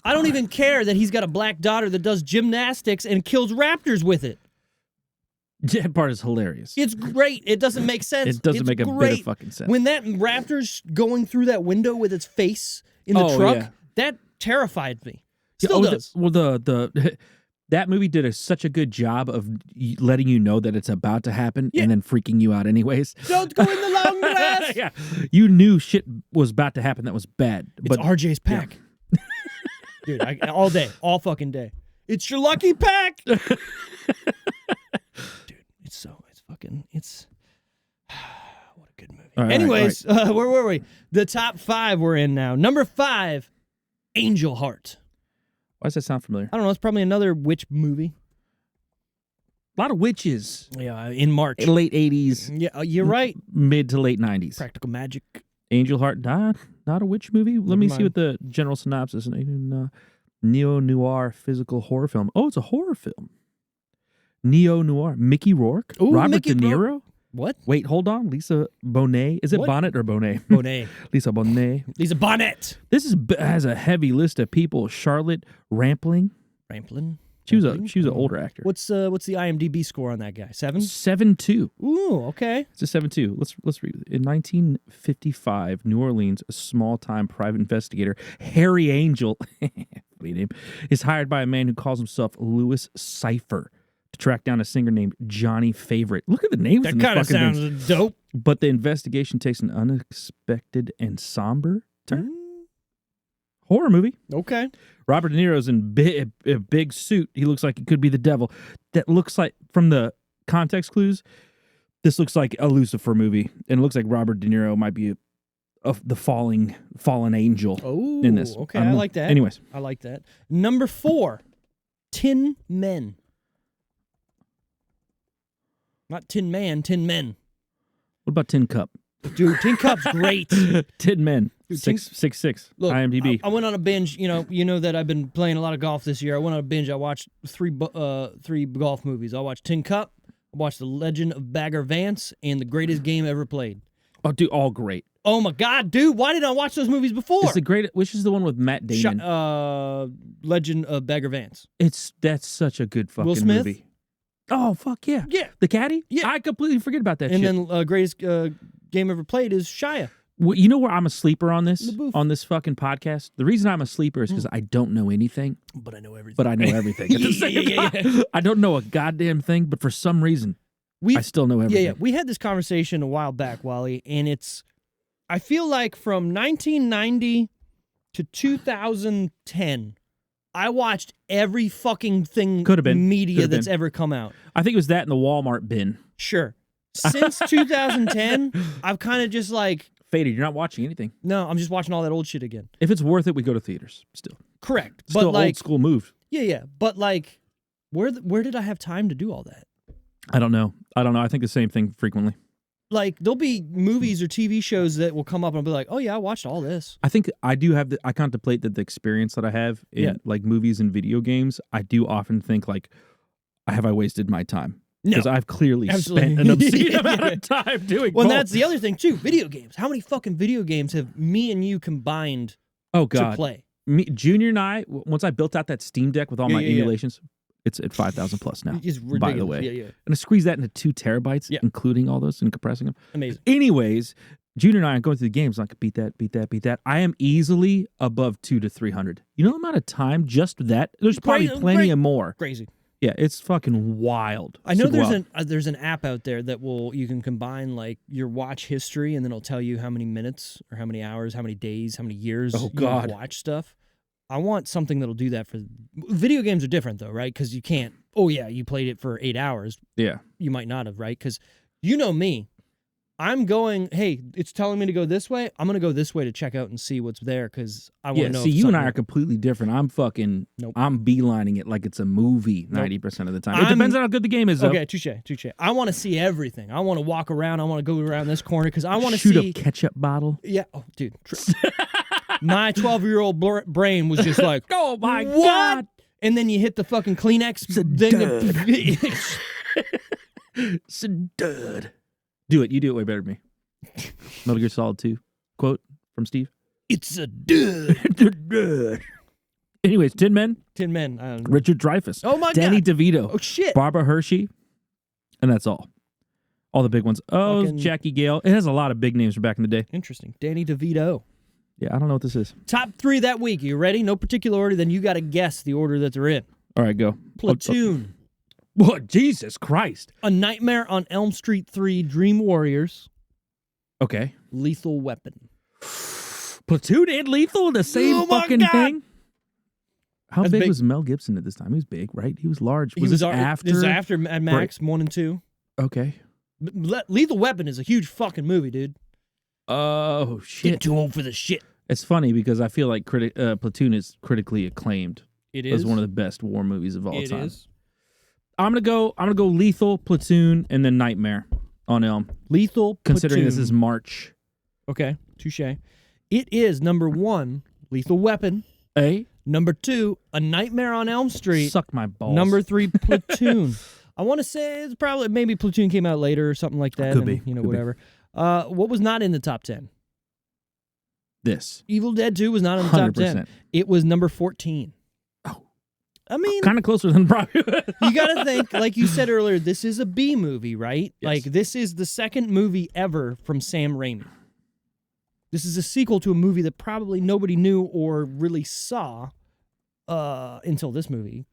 A: I don't even care that he's got a black daughter that does gymnastics and kills raptors with it.
B: That part is hilarious.
A: It's great. It doesn't make sense.
B: It doesn't make a bit of fucking sense.
A: When that raptor's going through that window with its face in the truck, that terrified me. Still does.
B: That movie did such a good job of letting you know that it's about to happen and then freaking you out anyways.
A: Don't go in the long grass.
B: Yeah. You knew shit was about to happen that was bad.
A: It's RJ's pack. Yeah. Dude, all day, all fucking day. It's your lucky pack. Dude, it's what a good movie. Right, anyways, where were we? The top 5 we're in now. Number 5, Angel Heart.
B: Why does that sound familiar?
A: I don't know. It's probably another witch movie.
B: A lot of witches.
A: Yeah, in March.
B: Late 80s.
A: Yeah, you're right.
B: Mid to late 90s.
A: Practical magic.
B: Angel Heart, not a witch movie. Let me see what the general synopsis is. Neo-noir physical horror film. Oh, it's a horror film. Neo-noir. Mickey Rourke?
A: Ooh,
B: Robert De Niro?
A: What?
B: Wait, hold on. Lisa Bonet. Is it Bonnet or Bonet?
A: Bonet.
B: Lisa Bonet.
A: Lisa Bonnet.
B: This has a heavy list of people. Charlotte Rampling. She was an older actor.
A: What's the IMDb score on that guy? 7?
B: 7.2.
A: Ooh, okay.
B: It's a 7.2. Let's read. In 1955, New Orleans, a small-time private investigator, Harry Angel, funny name, is hired by a man who calls himself Louis Cypher to track down a singer named Johnny Favorite. Look at the names.
A: That kind of sounds dope.
B: But the investigation takes an unexpected and somber turn. Horror movie.
A: Okay.
B: Robert De Niro's in a big suit. He looks like he could be the devil. That looks like, from the context clues, this looks like a Lucifer movie. And it looks like Robert De Niro might be the fallen angel in this.
A: Okay, I like that.
B: Anyways.
A: I like that. Number 4, Tin Men. Not Tin Man, Tin Men.
B: What about Tin Cup?
A: Dude, Tin Cup's great.
B: Tin Men. 666.
A: Look,
B: IMDb.
A: I went on a binge. You know that I've been playing a lot of golf this year. I went on a binge. I watched three golf movies. I watched Tin Cup. I watched The Legend of Bagger Vance and The Greatest Game Ever Played.
B: Oh, dude, all great.
A: Oh my God, dude! Why didn't I watch those movies before?
B: It's the great. Which is the one with Matt Damon?
A: Legend of Bagger Vance.
B: That's such a good fucking
A: Will Smith?
B: movie. Oh fuck yeah!
A: Yeah,
B: the caddy.
A: Yeah,
B: I completely forget about that.
A: And
B: shit.
A: then Greatest Game Ever Played is Shia.
B: Well, you know where I'm a sleeper on this fucking podcast? The reason I'm a sleeper is because I don't know anything.
A: But I know everything.
B: But I know everything. At the same time. I don't know a goddamn thing, but for some reason, I still know everything.
A: Yeah. We had this conversation a while back, Wally, and I feel like from 1990 to 2010, I watched every fucking thing media that's ever come out.
B: I think it was that in the Walmart bin.
A: Sure. Since 2010, I've kind of just like...
B: Faded. You're not watching anything.
A: No, I'm just watching all that old shit again.
B: If it's worth it, we go to theaters. Still.
A: Correct.
B: Still
A: but
B: old school move.
A: Yeah. But like, where did I have time to do all that?
B: I don't know. I think the same thing frequently.
A: Like, there'll be movies or TV shows that will come up and I'll be like, oh yeah, I watched all this.
B: I think I do have I contemplate that the experience that I have in like movies and video games, I do often think like, have I wasted my time? Because I've clearly spent an obscene amount of time doing both.
A: That's the other thing too. Video games. How many fucking video games have me and you combined to play?
B: Junior and I, once I built out that Steam Deck with all my emulations, it's at 5,000 plus now.
A: It's ridiculous.
B: By the way.
A: Yeah.
B: And I squeezed that into 2 terabytes, including all those and compressing them.
A: Amazing.
B: Anyways, Junior and I are going through the games like beat that. I am easily above 200 to 300. You know the amount of time just that? There's probably plenty of more.
A: Crazy.
B: Yeah, it's fucking wild.
A: I know there's an app out there that you can combine like your watch history and then it'll tell you how many minutes or how many hours, how many days, how many years you watch stuff. I want something that'll do that for video games are different though, right? Because you can't. Oh yeah, you played it for 8 hours.
B: Yeah,
A: you might not have, right? Because you know me. I'm going, hey, it's telling me to go this way. I'm going to go this way to check out and see what's there because I want to know.
B: See, you and I are completely different. I'm I'm beelining it like it's a movie 90% of the time. It depends on how good the game is, though.
A: Okay, touche. I want to see everything. I want to walk around. I want to go around this corner because I want to
B: shoot a ketchup bottle.
A: Yeah. Oh, dude. My 12-year-old brain was just like,
B: oh, my God.
A: And then you hit the fucking Kleenex thing.
B: It's a dud. Do it. You do it way better than me. Metal Gear Solid 2 quote from Steve.
A: It's a dud.
B: It's a dud. Anyways, Tin Men.
A: Tin Men.
B: Richard Dreyfuss.
A: Oh, my
B: Danny
A: God.
B: DeVito.
A: Oh, shit.
B: Barbara Hershey. And that's all. All the big ones. Oh, Jackie Gale. It has a lot of big names from back in the day.
A: Interesting. Danny DeVito.
B: Yeah, I don't know what this is.
A: Top 3 that week. You ready? No particular order. Then you got to guess the order that they're in.
B: All right, go.
A: Platoon.
B: What? Jesus Christ.
A: A Nightmare on Elm Street 3, Dream Warriors.
B: Okay.
A: Lethal Weapon.
B: Platoon and Lethal, the same fucking thing? How big was Mel Gibson at this time? He was big, right? He was large. Was this after?
A: This is after Mad Max 1 and 2.
B: Okay.
A: Lethal Weapon is a huge fucking movie, dude.
B: Oh, shit.
A: Get too old for this shit.
B: It's funny because I feel like Platoon is critically acclaimed.
A: It is.
B: As one of the best war movies of all time.
A: It is.
B: I'm gonna go Lethal, Platoon, and then Nightmare on Elm.
A: Lethal,
B: considering
A: Platoon.
B: This is March.
A: Okay, touche. It is number 1, Lethal Weapon.
B: A.
A: Number 2, A Nightmare on Elm Street.
B: Suck my balls.
A: Number 3, Platoon. I want to say it's probably maybe Platoon came out later or something like that.
B: Could be.
A: Whatever. What was not in the top 10?
B: This.
A: Evil Dead 2 was not in the top 10. It was number 14.
B: Oh.
A: I mean,
B: kind of closer than probably.
A: You got to think, like you said earlier, this is a B movie, right?
B: Yes.
A: Like, this is the second movie ever from Sam Raimi. This is a sequel to a movie that probably nobody knew or really saw until this movie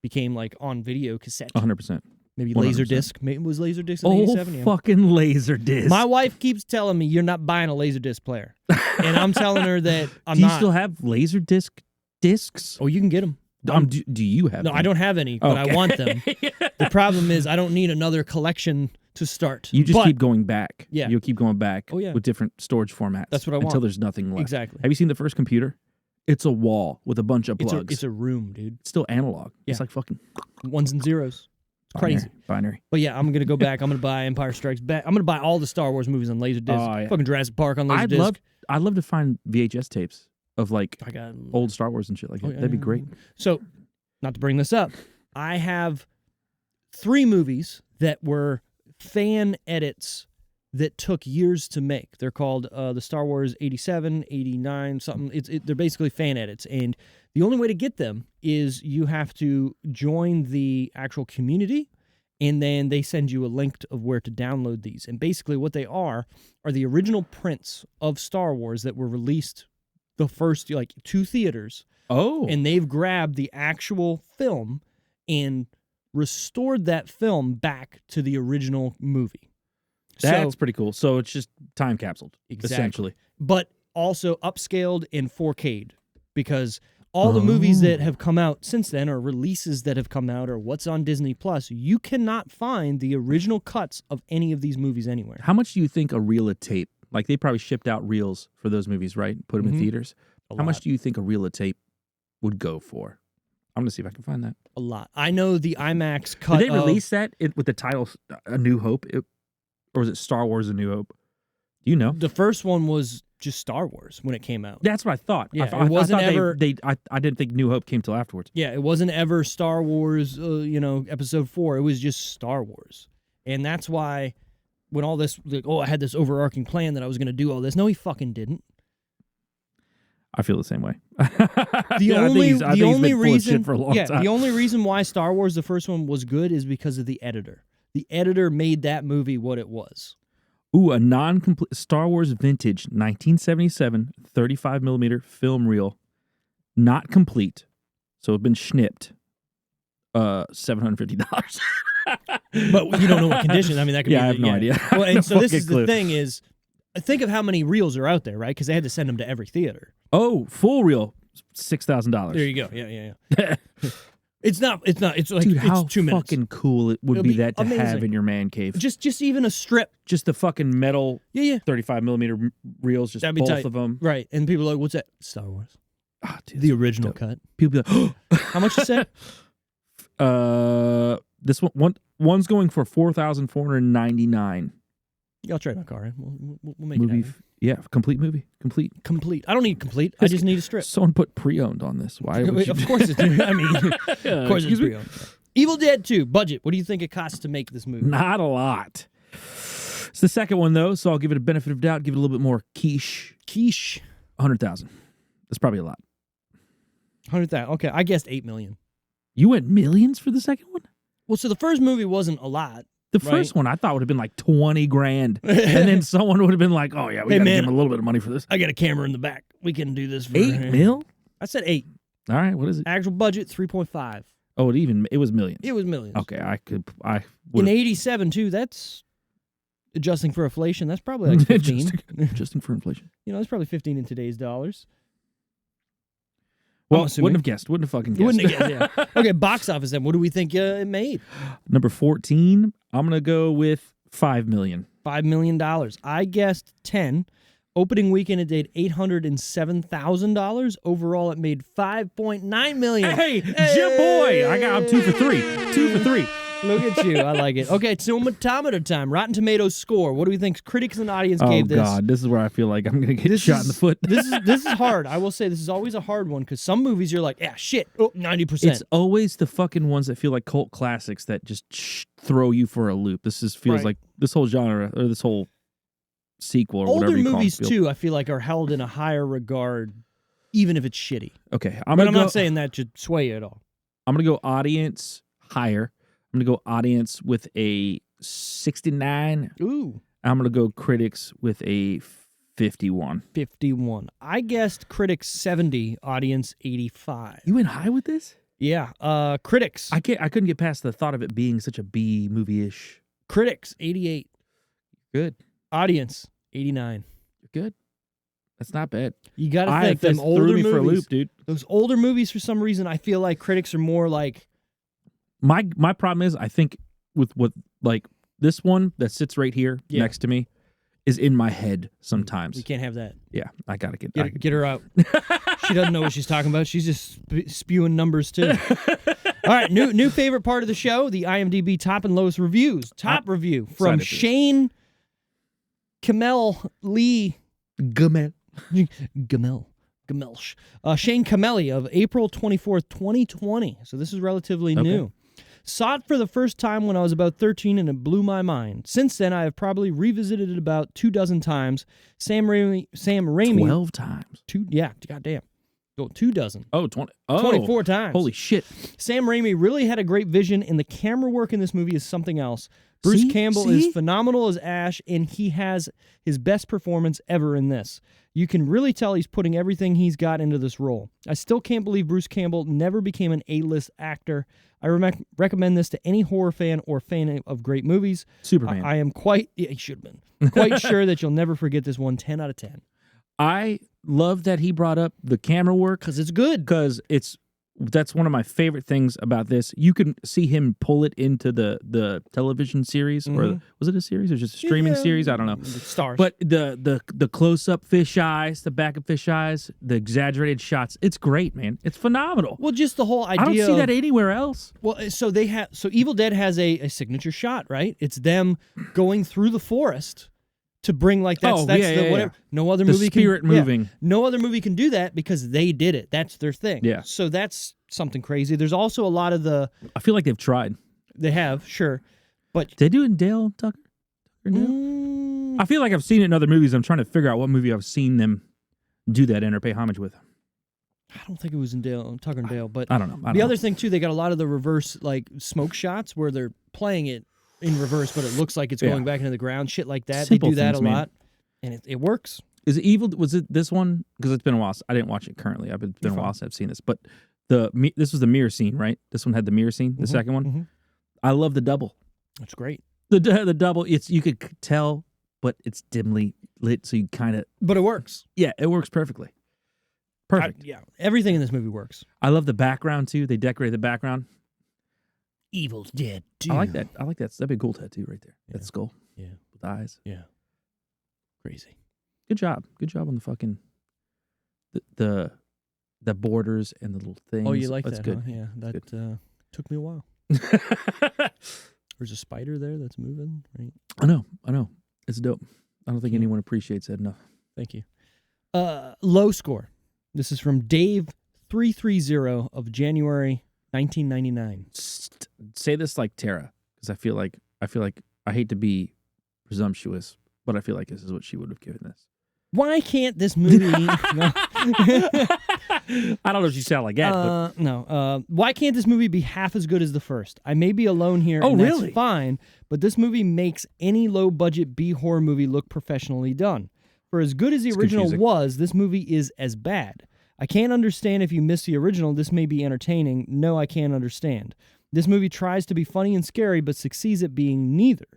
A: became, like, on video cassette.
B: 100%.
A: Maybe
B: 100%.
A: Laserdisc. Maybe it was Laserdisc in 87. Yeah.
B: Fucking Laserdisc.
A: My wife keeps telling me, you're not buying a Laserdisc player. And I'm telling her that I'm
B: not. Do you
A: not.
B: still have Laserdisc discs?
A: Oh, you can get them.
B: Do you have
A: No,
B: them?
A: I don't have any, but I want them. The problem is I don't need another collection to start.
B: You just keep going back.
A: Yeah.
B: You'll keep going back with different storage formats.
A: That's what I want.
B: Until there's nothing left.
A: Exactly.
B: Have you seen the first computer? It's a wall with a bunch of plugs.
A: It's a room, dude.
B: It's still analog.
A: Yeah.
B: It's like fucking
A: ones and zeros. It's crazy.
B: Binary.
A: But yeah, I'm going to go back. I'm going to buy Empire Strikes Back. I'm going to buy all the Star Wars movies on Laserdisc.
B: Oh, yeah.
A: Fucking Jurassic Park on Laserdisc.
B: I'd love to find VHS tapes of like old Star Wars and shit like that. That'd be great.
A: So, not to bring this up, I have 3 movies that were fan edits that took years to make. They're called the Star Wars 87, 89, something. They're basically fan edits. And the only way to get them is you have to join the actual community, and then they send you a link of where to download these. And basically what they are the original prints of Star Wars that were released the first, 2 theaters.
B: Oh.
A: And they've grabbed the actual film and restored that film back to the original movie.
B: That's pretty cool. So it's just time capsuled, essentially.
A: But also upscaled and 4K'd, because all the movies that have come out since then, or releases that have come out, or what's on Disney Plus, you cannot find the original cuts of any of these movies anywhere.
B: How much do you think a reel of tape, like they probably shipped out reels for those movies, right? Put them in theaters. How much do you think a reel of tape would go for? I'm going to see if I can find that.
A: A lot. I know the IMAX cut.
B: Did they release that with the title A New Hope? Or was it Star Wars A New Hope? Do you know?
A: The first one was just Star Wars when it came out.
B: That's what I thought.
A: Yeah, it wasn't ever.
B: I didn't think New Hope came till afterwards.
A: Yeah, it wasn't ever Star Wars. Episode 4. It was just Star Wars, and that's why when all this, I had this overarching plan that I was going to do all this. No, he fucking didn't.
B: I feel the same way.
A: The only reason
B: for a long time.
A: The only reason why Star Wars the first one was good is because of the editor. The editor made that movie what it was.
B: Ooh, a non-complete Star Wars vintage 1977 35mm film reel, not complete, so it's been schnipped. $750.
A: But you don't know what condition. I mean, that could be.
B: I have no idea.
A: Well, and
B: no
A: so this is
B: clue.
A: the thing is, think of how many reels are out there, right? Because they had to send them to every theater.
B: Oh, full reel, $6,000.
A: There you go. Yeah. It's not. It's like,
B: dude,
A: it's
B: how
A: 2 minutes.
B: fucking cool it would
A: It'll
B: be
A: be
B: that to
A: amazing.
B: have in your man cave.
A: Just even a strip.
B: Just the fucking metal 35mm reels, just
A: That'd be
B: both
A: tight.
B: of them.
A: Right. And people are like, what's that? Star Wars.
B: Oh, dude,
A: The original cut.
B: People be like,
A: How much is that?
B: This one's going for $4,499.
A: I'll trade my car in. We'll make it happen.
B: Yeah, complete movie.
A: Complete. I don't need complete. I just need a strip.
B: Someone put pre-owned on this. Why would you
A: Of course it's I mean, of course it's
B: excuse me?
A: pre-owned. Evil Dead 2, budget. What do you think it costs to make this movie?
B: Not a lot. It's the second one, though, so I'll give it a benefit of doubt, give it a little bit more quiche. 100,000. That's probably a lot.
A: 100,000. Okay, I guessed $8 million.
B: You went millions for the second one?
A: Well, so the first movie wasn't a lot.
B: The first one I thought would have been like 20 grand. And then someone would have been like, oh, yeah, we got to give him a little bit of money for this.
A: I got a camera in the back. We can do this for
B: 8 mil?
A: I said 8.
B: All right, what is it?
A: Actual budget, 3.5.
B: Oh, it was millions.
A: It was millions.
B: Okay,
A: In 87, too, that's adjusting for inflation. That's probably like 15.
B: Adjusting for inflation.
A: That's probably 15 in today's dollars.
B: Well, wouldn't have guessed. Wouldn't have fucking guessed.
A: Wouldn't have guessed, yeah. Okay, box office then. What do we think it made?
B: Number 14, I'm going to go with $5 million.
A: $5 million. I guessed 10. Opening weekend, it did $807,000. Overall, it made $5.9 million.
B: Hey, Jim Boy! I'm 2 for 3. 2 for 3.
A: Look at you. I like it. Okay, tomatometer time. Rotten Tomatoes score. What do we think critics and audience gave this? Oh,
B: God. This is where I feel like I'm going to get shot in the foot.
A: This is hard. I will say this is always a hard one because some movies you're like, yeah, shit, 90%.
B: It's always the fucking ones that feel like cult classics that just throw you for a loop. This feels like this whole genre, or this whole sequel, or whatever you call it.
A: Older movies, too, I feel like are held in a higher regard, even if it's shitty.
B: Okay.
A: I'm not saying that to sway you at all. I'm
B: going to go audience higher. I'm going to go audience with a 69.
A: Ooh.
B: I'm going to go critics with a 51.
A: 51. I guessed critics 70, audience 85.
B: You went high with this?
A: Yeah. Critics.
B: I couldn't get past the thought of it being such a B movie-ish.
A: Critics 88.
B: Good.
A: Audience 89.
B: You're good. That's not bad.
A: You got to think them older movies.
B: For a loop, dude.
A: Those older movies, for some reason, I feel like critics are more like.
B: My problem is, I think with what, like, this one that sits right here next to me is in my head sometimes.
A: We can't have that.
B: Yeah, I got to
A: get her out. She doesn't know what she's talking about. She's just spewing numbers, too. All right, new favorite part of the show, the IMDb top and lowest reviews. Top review from Shane Kamel Lee.
B: Gamel.
A: Gamelsh. Shane Camelli of April 24th, 2020. So this is relatively new. Saw it for the first time when I was about 13 and it blew my mind. Since then, I have probably revisited it about 24 times. Sam Raimi
B: 12 times.
A: Goddamn. Go 24.
B: Oh,
A: 24 times.
B: Holy shit.
A: Sam Raimi really had a great vision, and the camera work in this movie is something else. Bruce Campbell is phenomenal as Ash, and he has his best performance ever in this. You can really tell he's putting everything he's got into this role. I still can't believe Bruce Campbell never became an A-list actor. I recommend this to any horror fan or fan of great movies.
B: Superman.
A: I am he should have been. Quite sure that you'll never forget this one. 10 out of 10.
B: I love that he brought up the camera work.
A: Because it's good.
B: Because that's one of my favorite things about this. You can see him pull it into the television series, or was it a series or just a streaming series? I don't know.
A: Stars.
B: But the close up fish eyes, the back of fish eyes, the exaggerated shots. It's great, man. It's phenomenal.
A: Well, just the whole idea.
B: I don't see that anywhere else.
A: Well, so Evil Dead has a signature shot, right? It's them going through the forest. To bring whatever. No other movie can.
B: Spirit moving.
A: Yeah, no other movie can do that because they did it. That's their thing.
B: Yeah.
A: So that's something crazy. There's also a lot of the.
B: I feel like they've tried.
A: They have, sure, but
B: did they do it in Dale Tucker? I feel like I've seen it in other movies. I'm trying to figure out what movie I've seen them do that in or pay homage with.
A: I don't think it was in Tucker and Dale, but
B: I don't know.
A: The other thing too, they got a lot of the reverse smoke shots where they're playing it in reverse, but it looks like it's going back into the ground, shit like that.
B: Simple
A: they do that
B: things,
A: a lot, and it works.
B: Is it evil? Was it this one? Because it's been a while. I didn't watch it currently. It's been a while since I've seen this. But this was the mirror scene, right? This one had the mirror scene. The second one. I love the double.
A: That's great.
B: The double. You could tell, but it's dimly lit, so you kind of.
A: But it works.
B: Yeah, it works perfectly. Perfect.
A: Everything in this movie works.
B: I love the background too. They decorate the background.
A: Evil Dead 2.
B: I like that. That'd be a cool tattoo right there. That skull.
A: Yeah.
B: With eyes.
A: Yeah. Crazy.
B: Good job. Good job on the fucking the borders and the little things.
A: Oh, you like
B: that's
A: that?
B: Good.
A: Huh? Yeah. That took me a while. There's a spider there that's moving. Right.
B: I know. It's dope. I don't think anyone appreciates it enough.
A: Thank you. Low score. This is from Dave 330 of January 1999.
B: Say this like Tara, because I feel like I hate to be presumptuous, but I feel like this is what she would have given this.
A: Why can't this movie... No.
B: I don't know if you sound like that, but...
A: No. Why can't this movie be half as good as the first? I may be alone here, and
B: really?
A: that's fine, but this movie makes any low-budget B-horror movie look professionally done. For as good as the original was, this movie is as bad. I can't understand if you miss the original, this may be entertaining. No, I can't understand. This movie tries to be funny and scary, but succeeds at being neither.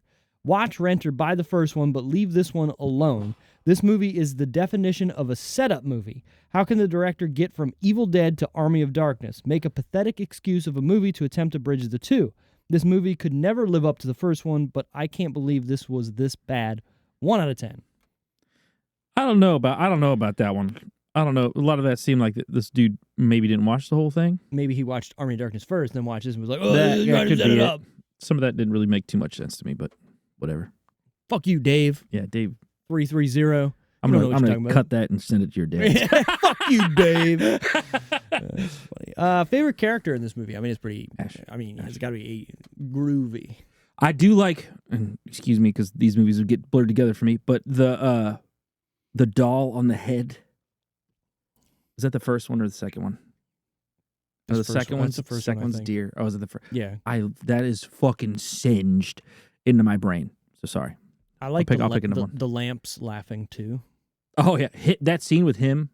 A: Watch, rent, or buy the first one, but leave this one alone. This movie is the definition of a setup movie. How can the director get from Evil Dead to Army of Darkness? Make a pathetic excuse of a movie to attempt to bridge the two. This movie could never live up to the first one, but I can't believe this was this bad. 1 out of 10.
B: I don't know about that one. I don't know. A lot of that seemed like this dude maybe didn't watch the whole thing.
A: Maybe he watched Army of Darkness first, then watched this and was like, oh,
B: that
A: could
B: be it up. Some of that didn't really make too much sense to me, but whatever.
A: Fuck you, Dave.
B: Yeah, Dave.
A: 330.
B: I'm gonna cut that and send it to your dad.
A: Fuck you, Dave. That's funny. Favorite character in this movie? I mean, it's pretty.
B: Ash.
A: I mean, it's got to be groovy.
B: I do like, and excuse me, because these movies would get blurred together for me. But the doll on the head. Is that the first one or the second one? No, the second one's the first. Second one's deer. Oh, is it the first?
A: Yeah.
B: That is fucking singed into my brain. So sorry.
A: I like
B: I'll pick another one.
A: The lamps laughing too.
B: Oh yeah, that scene with him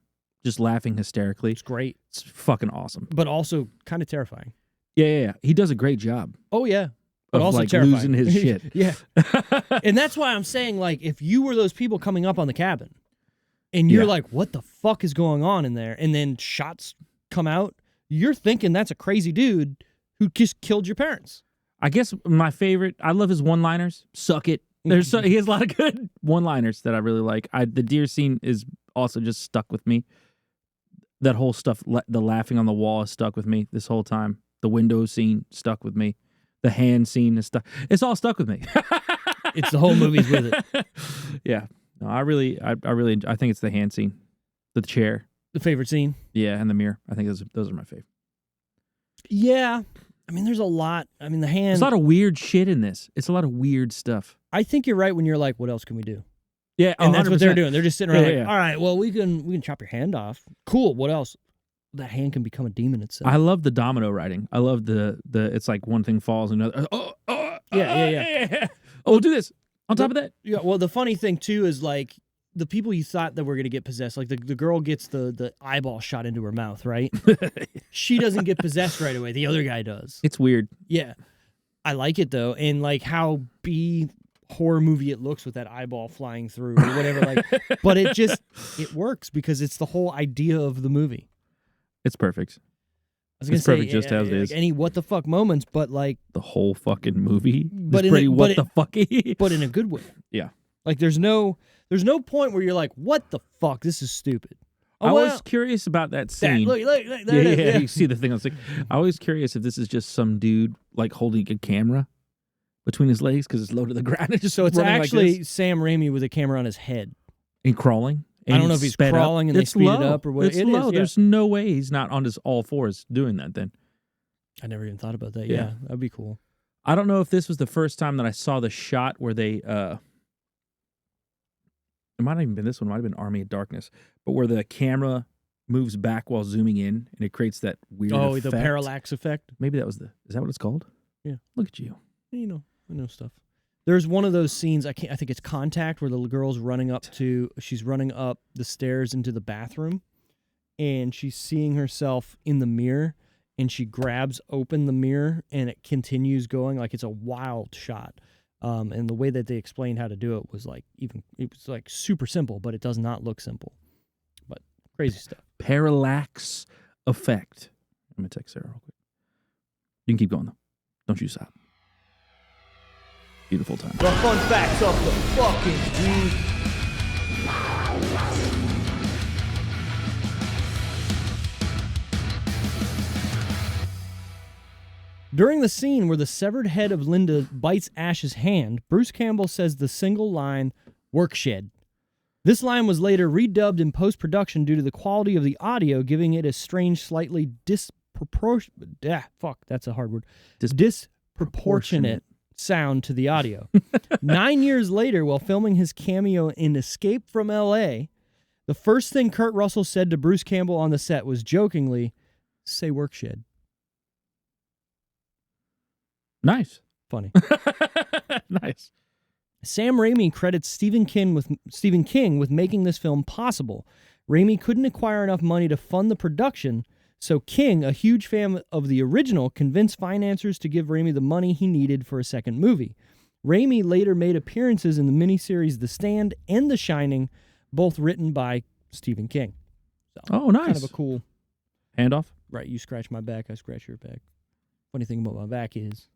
B: just laughing hysterically.
A: It's great.
B: It's fucking awesome.
A: But also kind of terrifying.
B: Yeah. He does a great job.
A: Oh yeah. But
B: of
A: also
B: like
A: terrifying.
B: losing his shit.
A: Yeah. And that's why I'm saying, like, if you were those people coming up on the cabin and you're like, what the fuck is going on in there? And then shots come out, you're thinking that's a crazy dude who just killed your parents.
B: I guess my favorite, I love his one-liners. Suck it. He has a lot of good one-liners that I really like. The deer scene is also just stuck with me. That whole stuff, the laughing on the wall is stuck with me this whole time. The window scene stuck with me. The hand scene is stuck. It's all stuck with me.
A: It's the whole movie's with it.
B: Yeah. No, I think it's the hand scene. The chair.
A: The favorite scene?
B: Yeah, and the mirror. I think those are my favorite.
A: Yeah. I mean, there's a lot. I mean, the hand.
B: There's a lot of weird shit in this. It's a lot of weird stuff.
A: I think you're right when you're like, what else can we do?
B: Yeah,
A: and that's what they're doing. They're just sitting around all right, well, we can chop your hand off. Cool. What else? That hand can become a demon itself.
B: I love the domino writing. I love the it's like one thing falls and another.
A: Yeah.
B: Oh, we'll do this on top of that.
A: Yeah. Well, the funny thing too is like the people you thought that were going to get possessed, like the girl gets the eyeball shot into her mouth, right? She doesn't get possessed right away. The other guy does.
B: It's weird.
A: Yeah. I like it though. And like how B horror movie it looks with that eyeball flying through or whatever. Like, but it works because it's the whole idea of the movie.
B: It's perfect.
A: It's
B: perfect just as it is.
A: Any what the fuck moments, but like
B: the whole fucking movie.
A: But
B: is pretty what the fucky.
A: But in a good way.
B: Yeah.
A: Like there's no point where you're like, what the fuck? This is stupid.
B: I was curious about that scene.
A: Look, there it is.
B: Yeah, you see the thing. I was like, I was curious if this is just some dude like holding a camera between his legs because it's low to the ground. And just
A: so it's actually
B: like
A: Sam Raimi with a camera on his head
B: and crawling. And
A: I don't know if he's crawling and they speed it up or what.
B: It's low. There's no way he's not on his all fours doing that then.
A: I never even thought about that. Yeah, that'd be cool.
B: I don't know if this was the first time that I saw the shot where they it might have even been this one, it might have been Army of Darkness, but where the camera moves back while zooming in and it creates that weird effect.
A: The parallax effect.
B: Maybe that was is that what it's called?
A: Yeah.
B: Look at you.
A: You know, I know stuff. There's one of those scenes, I think it's Contact, where the girl's she's running up the stairs into the bathroom, and she's seeing herself in the mirror, and she grabs open the mirror, and it continues going, like it's a wild shot. And the way that they explained how to do it was like super simple, but it does not look simple. But crazy stuff.
B: Parallax effect. I'm going to text Sarah real quick. You can keep going, though. Don't you stop. Beautiful time.
A: The fun facts of the fucking week. During the scene where the severed head of Linda bites Ash's hand, Bruce Campbell says the single line, "work shed." This line was later redubbed in post-production due to the quality of the audio, giving it a strange, slightly that's a hard word. Disproportionate sound to the audio. 9 years later, while filming his cameo in Escape from L.A., the first thing Kurt Russell said to Bruce Campbell on the set was jokingly, "Say work shed."
B: Nice.
A: Funny.
B: Nice.
A: Sam Raimi credits Stephen King with making this film possible. Raimi couldn't acquire enough money to fund the production, so King, a huge fan of the original, convinced financiers to give Raimi the money he needed for a second movie. Raimi later made appearances in the miniseries The Stand and The Shining, both written by Stephen King. So,
B: nice.
A: Kind of a cool
B: handoff.
A: Right, you scratch my back, I scratch your back. Funny thing about my back is,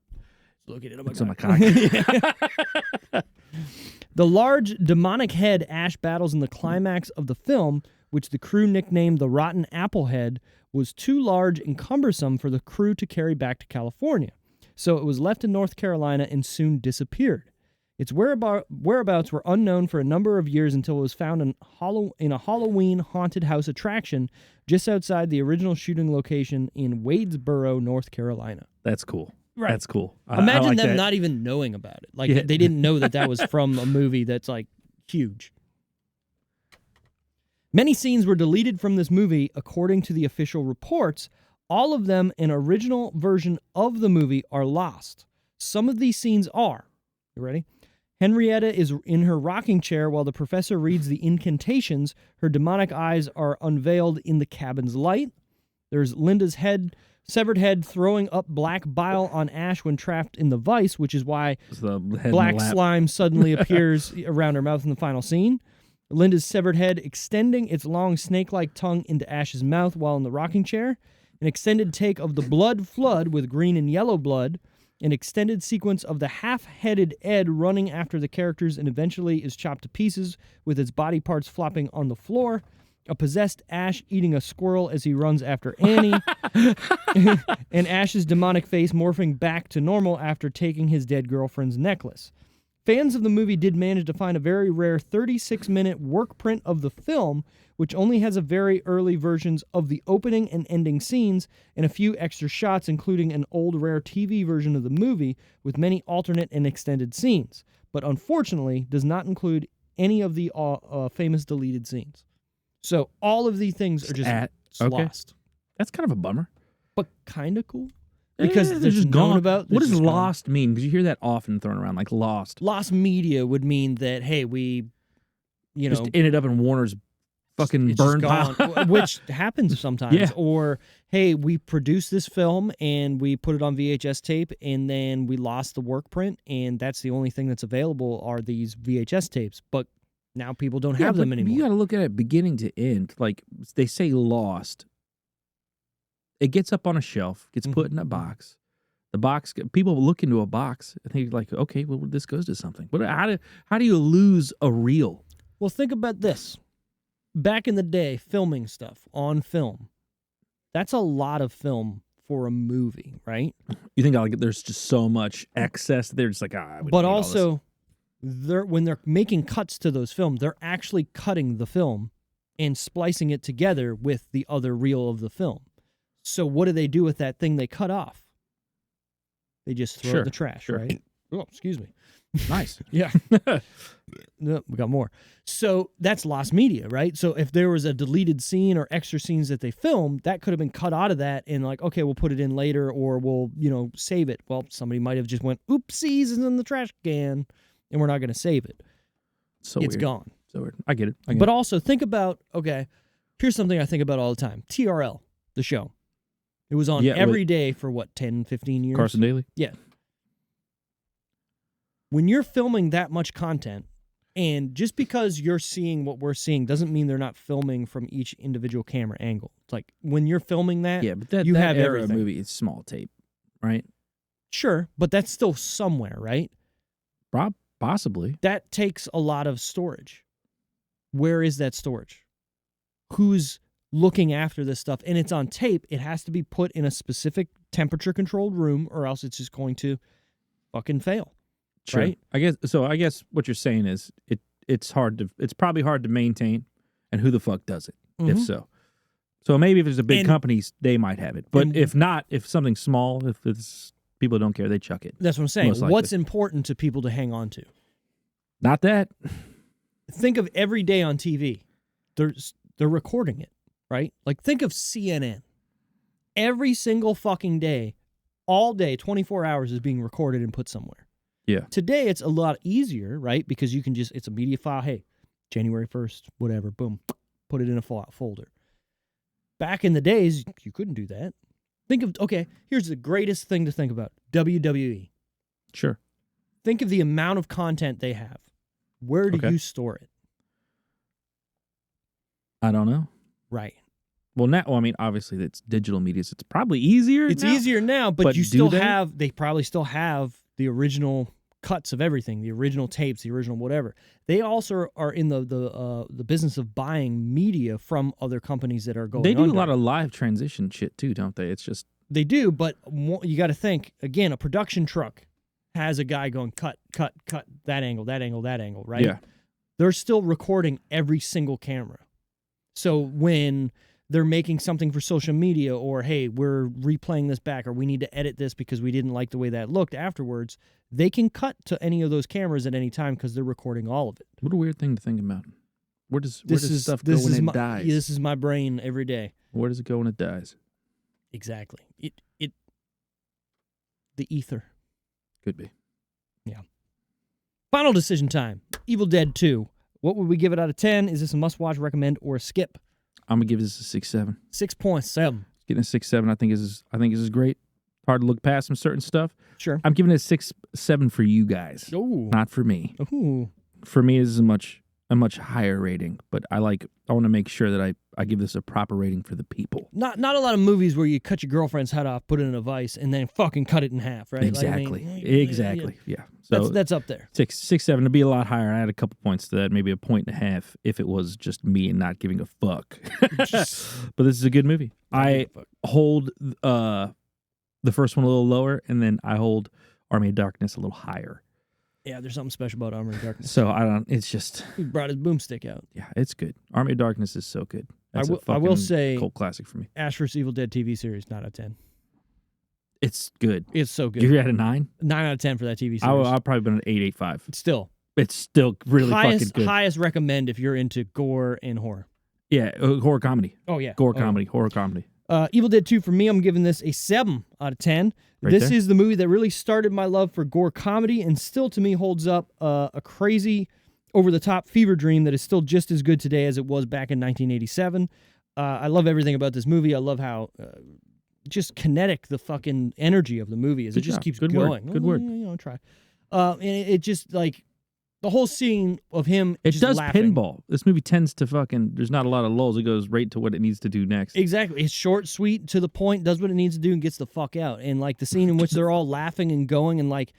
A: look at it on my
B: It's on my
A: cock.
B: cock.
A: The large demonic head Ash battles in the climax of the film, which the crew nicknamed the Rotten Apple Head, was too large and cumbersome for the crew to carry back to California, so it was left in North Carolina and soon disappeared. Its whereabouts were unknown for a number of years until it was found in a Halloween haunted house attraction just outside the original shooting location in Wadesboro, North Carolina.
B: That's cool.
A: Right.
B: That's cool.
A: Imagine
B: I like
A: them
B: that.
A: not even knowing about it. Like, they didn't know that was from a movie that's, like, huge. Many scenes were deleted from this movie, according to the official reports. All of them, an original version of the movie, are lost. Some of these scenes are, you ready? Henrietta is in her rocking chair while the professor reads the incantations. Her demonic eyes are unveiled in the cabin's light. There's Linda's severed head throwing up black bile on Ash when trapped in the vice, which is why black slime suddenly appears around her mouth in the final scene. Linda's severed head extending its long snake-like tongue into Ash's mouth while in the rocking chair. An extended take of the blood flood with green and yellow blood. An extended sequence of the half-headed Ed running after the characters and eventually is chopped to pieces with its body parts flopping on the floor. A possessed Ash eating a squirrel as he runs after Annie. And Ash's demonic face morphing back to normal after taking his dead girlfriend's necklace. Fans of the movie did manage to find a very rare 36-minute work print of the film, which only has a very early versions of the opening and ending scenes and a few extra shots, including an old rare TV version of the movie with many alternate and extended scenes, but unfortunately does not include any of the famous deleted scenes. So all of these things are just lost.
B: That's kind of a bummer.
A: But kind of cool. Because
B: they're
A: there's
B: just
A: known
B: gone.
A: about.
B: What does lost mean? Because you hear that often thrown around, like lost.
A: Lost media would mean that, hey, we,
B: just ended up in Warner's fucking burn pile.
A: Which happens sometimes.
B: Yeah.
A: Or, hey, we produced this film and we put it on VHS tape and then we lost the work print and that's the only thing that's available are these VHS tapes. But now people don't have them anymore.
B: You got to look at it beginning to end. Like they say lost. It gets up on a shelf, gets put in a box. The box, people look into a box and they're like, okay, well, this goes to something. But how do you lose a reel?
A: Well, think about this. Back in the day, filming stuff on film, that's a lot of film for a movie, right?
B: You think there's just so much excess, they're just like,
A: but also, when they're making cuts to those films, they're actually cutting the film and splicing it together with the other reel of the film. So what do they do with that thing they cut off? They just throw it in the trash, right? Oh, excuse me.
B: Nice.
A: Yeah. No, we got more. So that's lost media, right? So if there was a deleted scene or extra scenes that they filmed, that could have been cut out of that and like, okay, we'll put it in later or we'll, save it. Well, somebody might have just went, oopsies, it's in the trash can, and we're not going to save it.
B: So
A: it's
B: weird.
A: gone.
B: So weird. I get it.
A: But also think about, okay, here's something I think about all the time. TRL, the show. It was on every day for, 10, 15 years?
B: Carson Daly?
A: Yeah. When you're filming that much content, and just because you're seeing what we're seeing doesn't mean they're not filming from each individual camera angle. It's like, when you're filming that,
B: but
A: you
B: that
A: have
B: era
A: everything.
B: movie is small tape, right?
A: Sure, but that's still somewhere, right?
B: Possibly.
A: That takes a lot of storage. Where is that storage? Who's looking after this stuff? And it's on tape. It has to be put in a specific temperature-controlled room or else it's just going to fucking fail.
B: Sure.
A: Right?
B: I guess what you're saying is it's probably hard to maintain, and who the fuck does it? If so, So maybe if there's a big
A: And-
B: company, they might have it. But
A: and-
B: if not, if something small, if it's people don't care, they chuck it.
A: That's what I'm saying.
B: Most likely.
A: What's important to people to hang on to?
B: Not that.
A: Think of every day on TV. They're recording it, right? Like think of CNN. Every single fucking day, all day, 24 hours is being recorded and put somewhere.
B: Yeah.
A: Today it's a lot easier, right? Because you can just, it's a media file. Hey, January 1st, whatever, boom, put it in a folder. Back in the days, you couldn't do that. Think of, okay, here's the greatest thing to think about. WWE.
B: Sure.
A: Think of the amount of content they have. Where do you store it?
B: I don't know.
A: Right.
B: Well, now, I mean, obviously, it's digital media, so it's probably easier.
A: It's
B: now.
A: easier now, but you
B: do
A: still
B: they?
A: have, they probably still have the original cuts of everything, the original tapes, the original whatever. They also are in the business of buying media from other companies that are going
B: They do
A: under.
B: a lot of live transition shit, too, don't they? It's just...
A: They do, but you got to think, again, a production truck has a guy going cut, that angle, right?
B: Yeah.
A: They're still recording every single camera. So when they're making something for social media or, hey, we're replaying this back or we need to edit this because we didn't like the way that looked afterwards, they can cut to any of those cameras at any time because they're recording all of it.
B: What a weird thing to think about. Where does stuff go when it dies?
A: This is my brain every day.
B: Where does it go when it dies?
A: Exactly. The ether.
B: Could be.
A: Yeah. Final decision time. Evil Dead 2. What would we give it out of 10? Is this a must-watch, recommend, or a skip?
B: I'm gonna give this a 6.7.
A: 6.7.
B: Getting a 6.7. I think this is great. Hard to look past some certain stuff.
A: Sure.
B: I'm giving it a 6.7 for you guys,
A: Ooh.
B: not for me.
A: Ooh.
B: For me, this is a much higher rating, but I want to make sure that I give this a proper rating for the people.
A: Not a lot of movies where you cut your girlfriend's head off, put it in a vice, and then fucking cut it in half, right?
B: Exactly.
A: Like, I mean,
B: exactly. Yeah. So
A: that's up there.
B: 6.7 to be a lot higher. I had a couple points to that, maybe a point and a half if it was just me and not giving a fuck. But this is a good movie. I hold the first one a little lower, and then I hold Army of Darkness a little higher.
A: Yeah, there's something special about Army of Darkness.
B: So it's just...
A: He brought his boomstick out.
B: Yeah, it's good. Army of Darkness is so good. That's
A: I will say...
B: cult classic for me.
A: Ash vs. Evil Dead TV series, 9 out of 10.
B: It's good.
A: It's so good.
B: You're at a 9?
A: 9 out of 10 for that TV series.
B: I've probably been an 8.85.
A: It's
B: still really fucking good.
A: Highest recommend if you're into gore and horror.
B: Yeah, horror comedy.
A: Oh, yeah.
B: Horror comedy.
A: Evil Dead 2, for me, I'm giving this a 7 out of 10. This is the movie that really started my love for gore comedy and still, to me, holds up a crazy, over-the-top fever dream that is still just as good today as it was back in 1987. I love everything about this movie. I love how just kinetic the fucking energy of the movie is. It just keeps going.
B: Good word.
A: Try. And it just, like, the whole scene of him
B: It
A: just
B: does
A: laughing.
B: pinball. This movie tends to there's not a lot of lulls. It goes right to what it needs to do next.
A: Exactly. It's short, sweet, to the point, does what it needs to do, and gets the fuck out. And, like, the scene in which they're all laughing and going, and, like,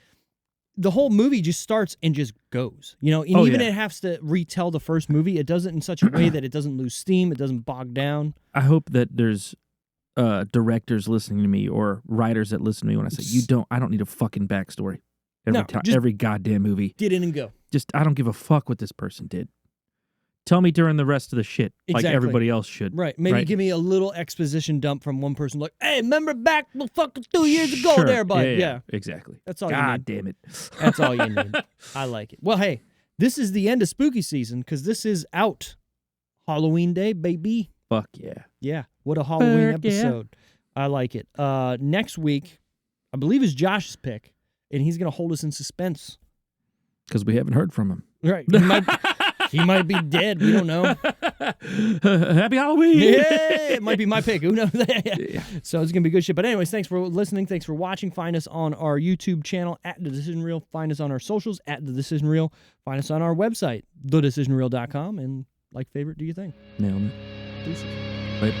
A: the whole movie just starts and just goes. And even it has to retell the first movie, it does it in such a way that it doesn't lose steam, it doesn't bog down.
B: I hope that there's directors listening to me or writers that listen to me when I say, I don't need a fucking backstory. Every goddamn movie.
A: Get in and go.
B: I don't give a fuck what this person did. Tell me during the rest of the shit, like everybody else should.
A: Right. Maybe give me a little exposition dump from one person, like, hey, remember back fucking 2 years ago there, bud? Yeah.
B: Exactly.
A: That's all you need.
B: God damn it.
A: That's all you need. I like it. Well, hey, this is the end of spooky season because this is out. Halloween Day, baby.
B: Fuck yeah.
A: Yeah. What a Halloween episode. Yeah. I like it. Next week, I believe, is Josh's pick, and he's going to hold us in suspense.
B: Because we haven't heard from him.
A: Right. He might be dead. We don't know.
B: Happy Halloween.
A: Yeah, it might be my pick. Who knows? Yeah. So it's going to be good shit. But anyways, thanks for listening. Thanks for watching. Find us on our YouTube channel, @The Decision Reel. Find us on our socials, @The Decision Reel. Find us on our website, thedecisionreel.com. And like favorite, do you think?
B: Nailed it.
A: Deuces.
B: Bye.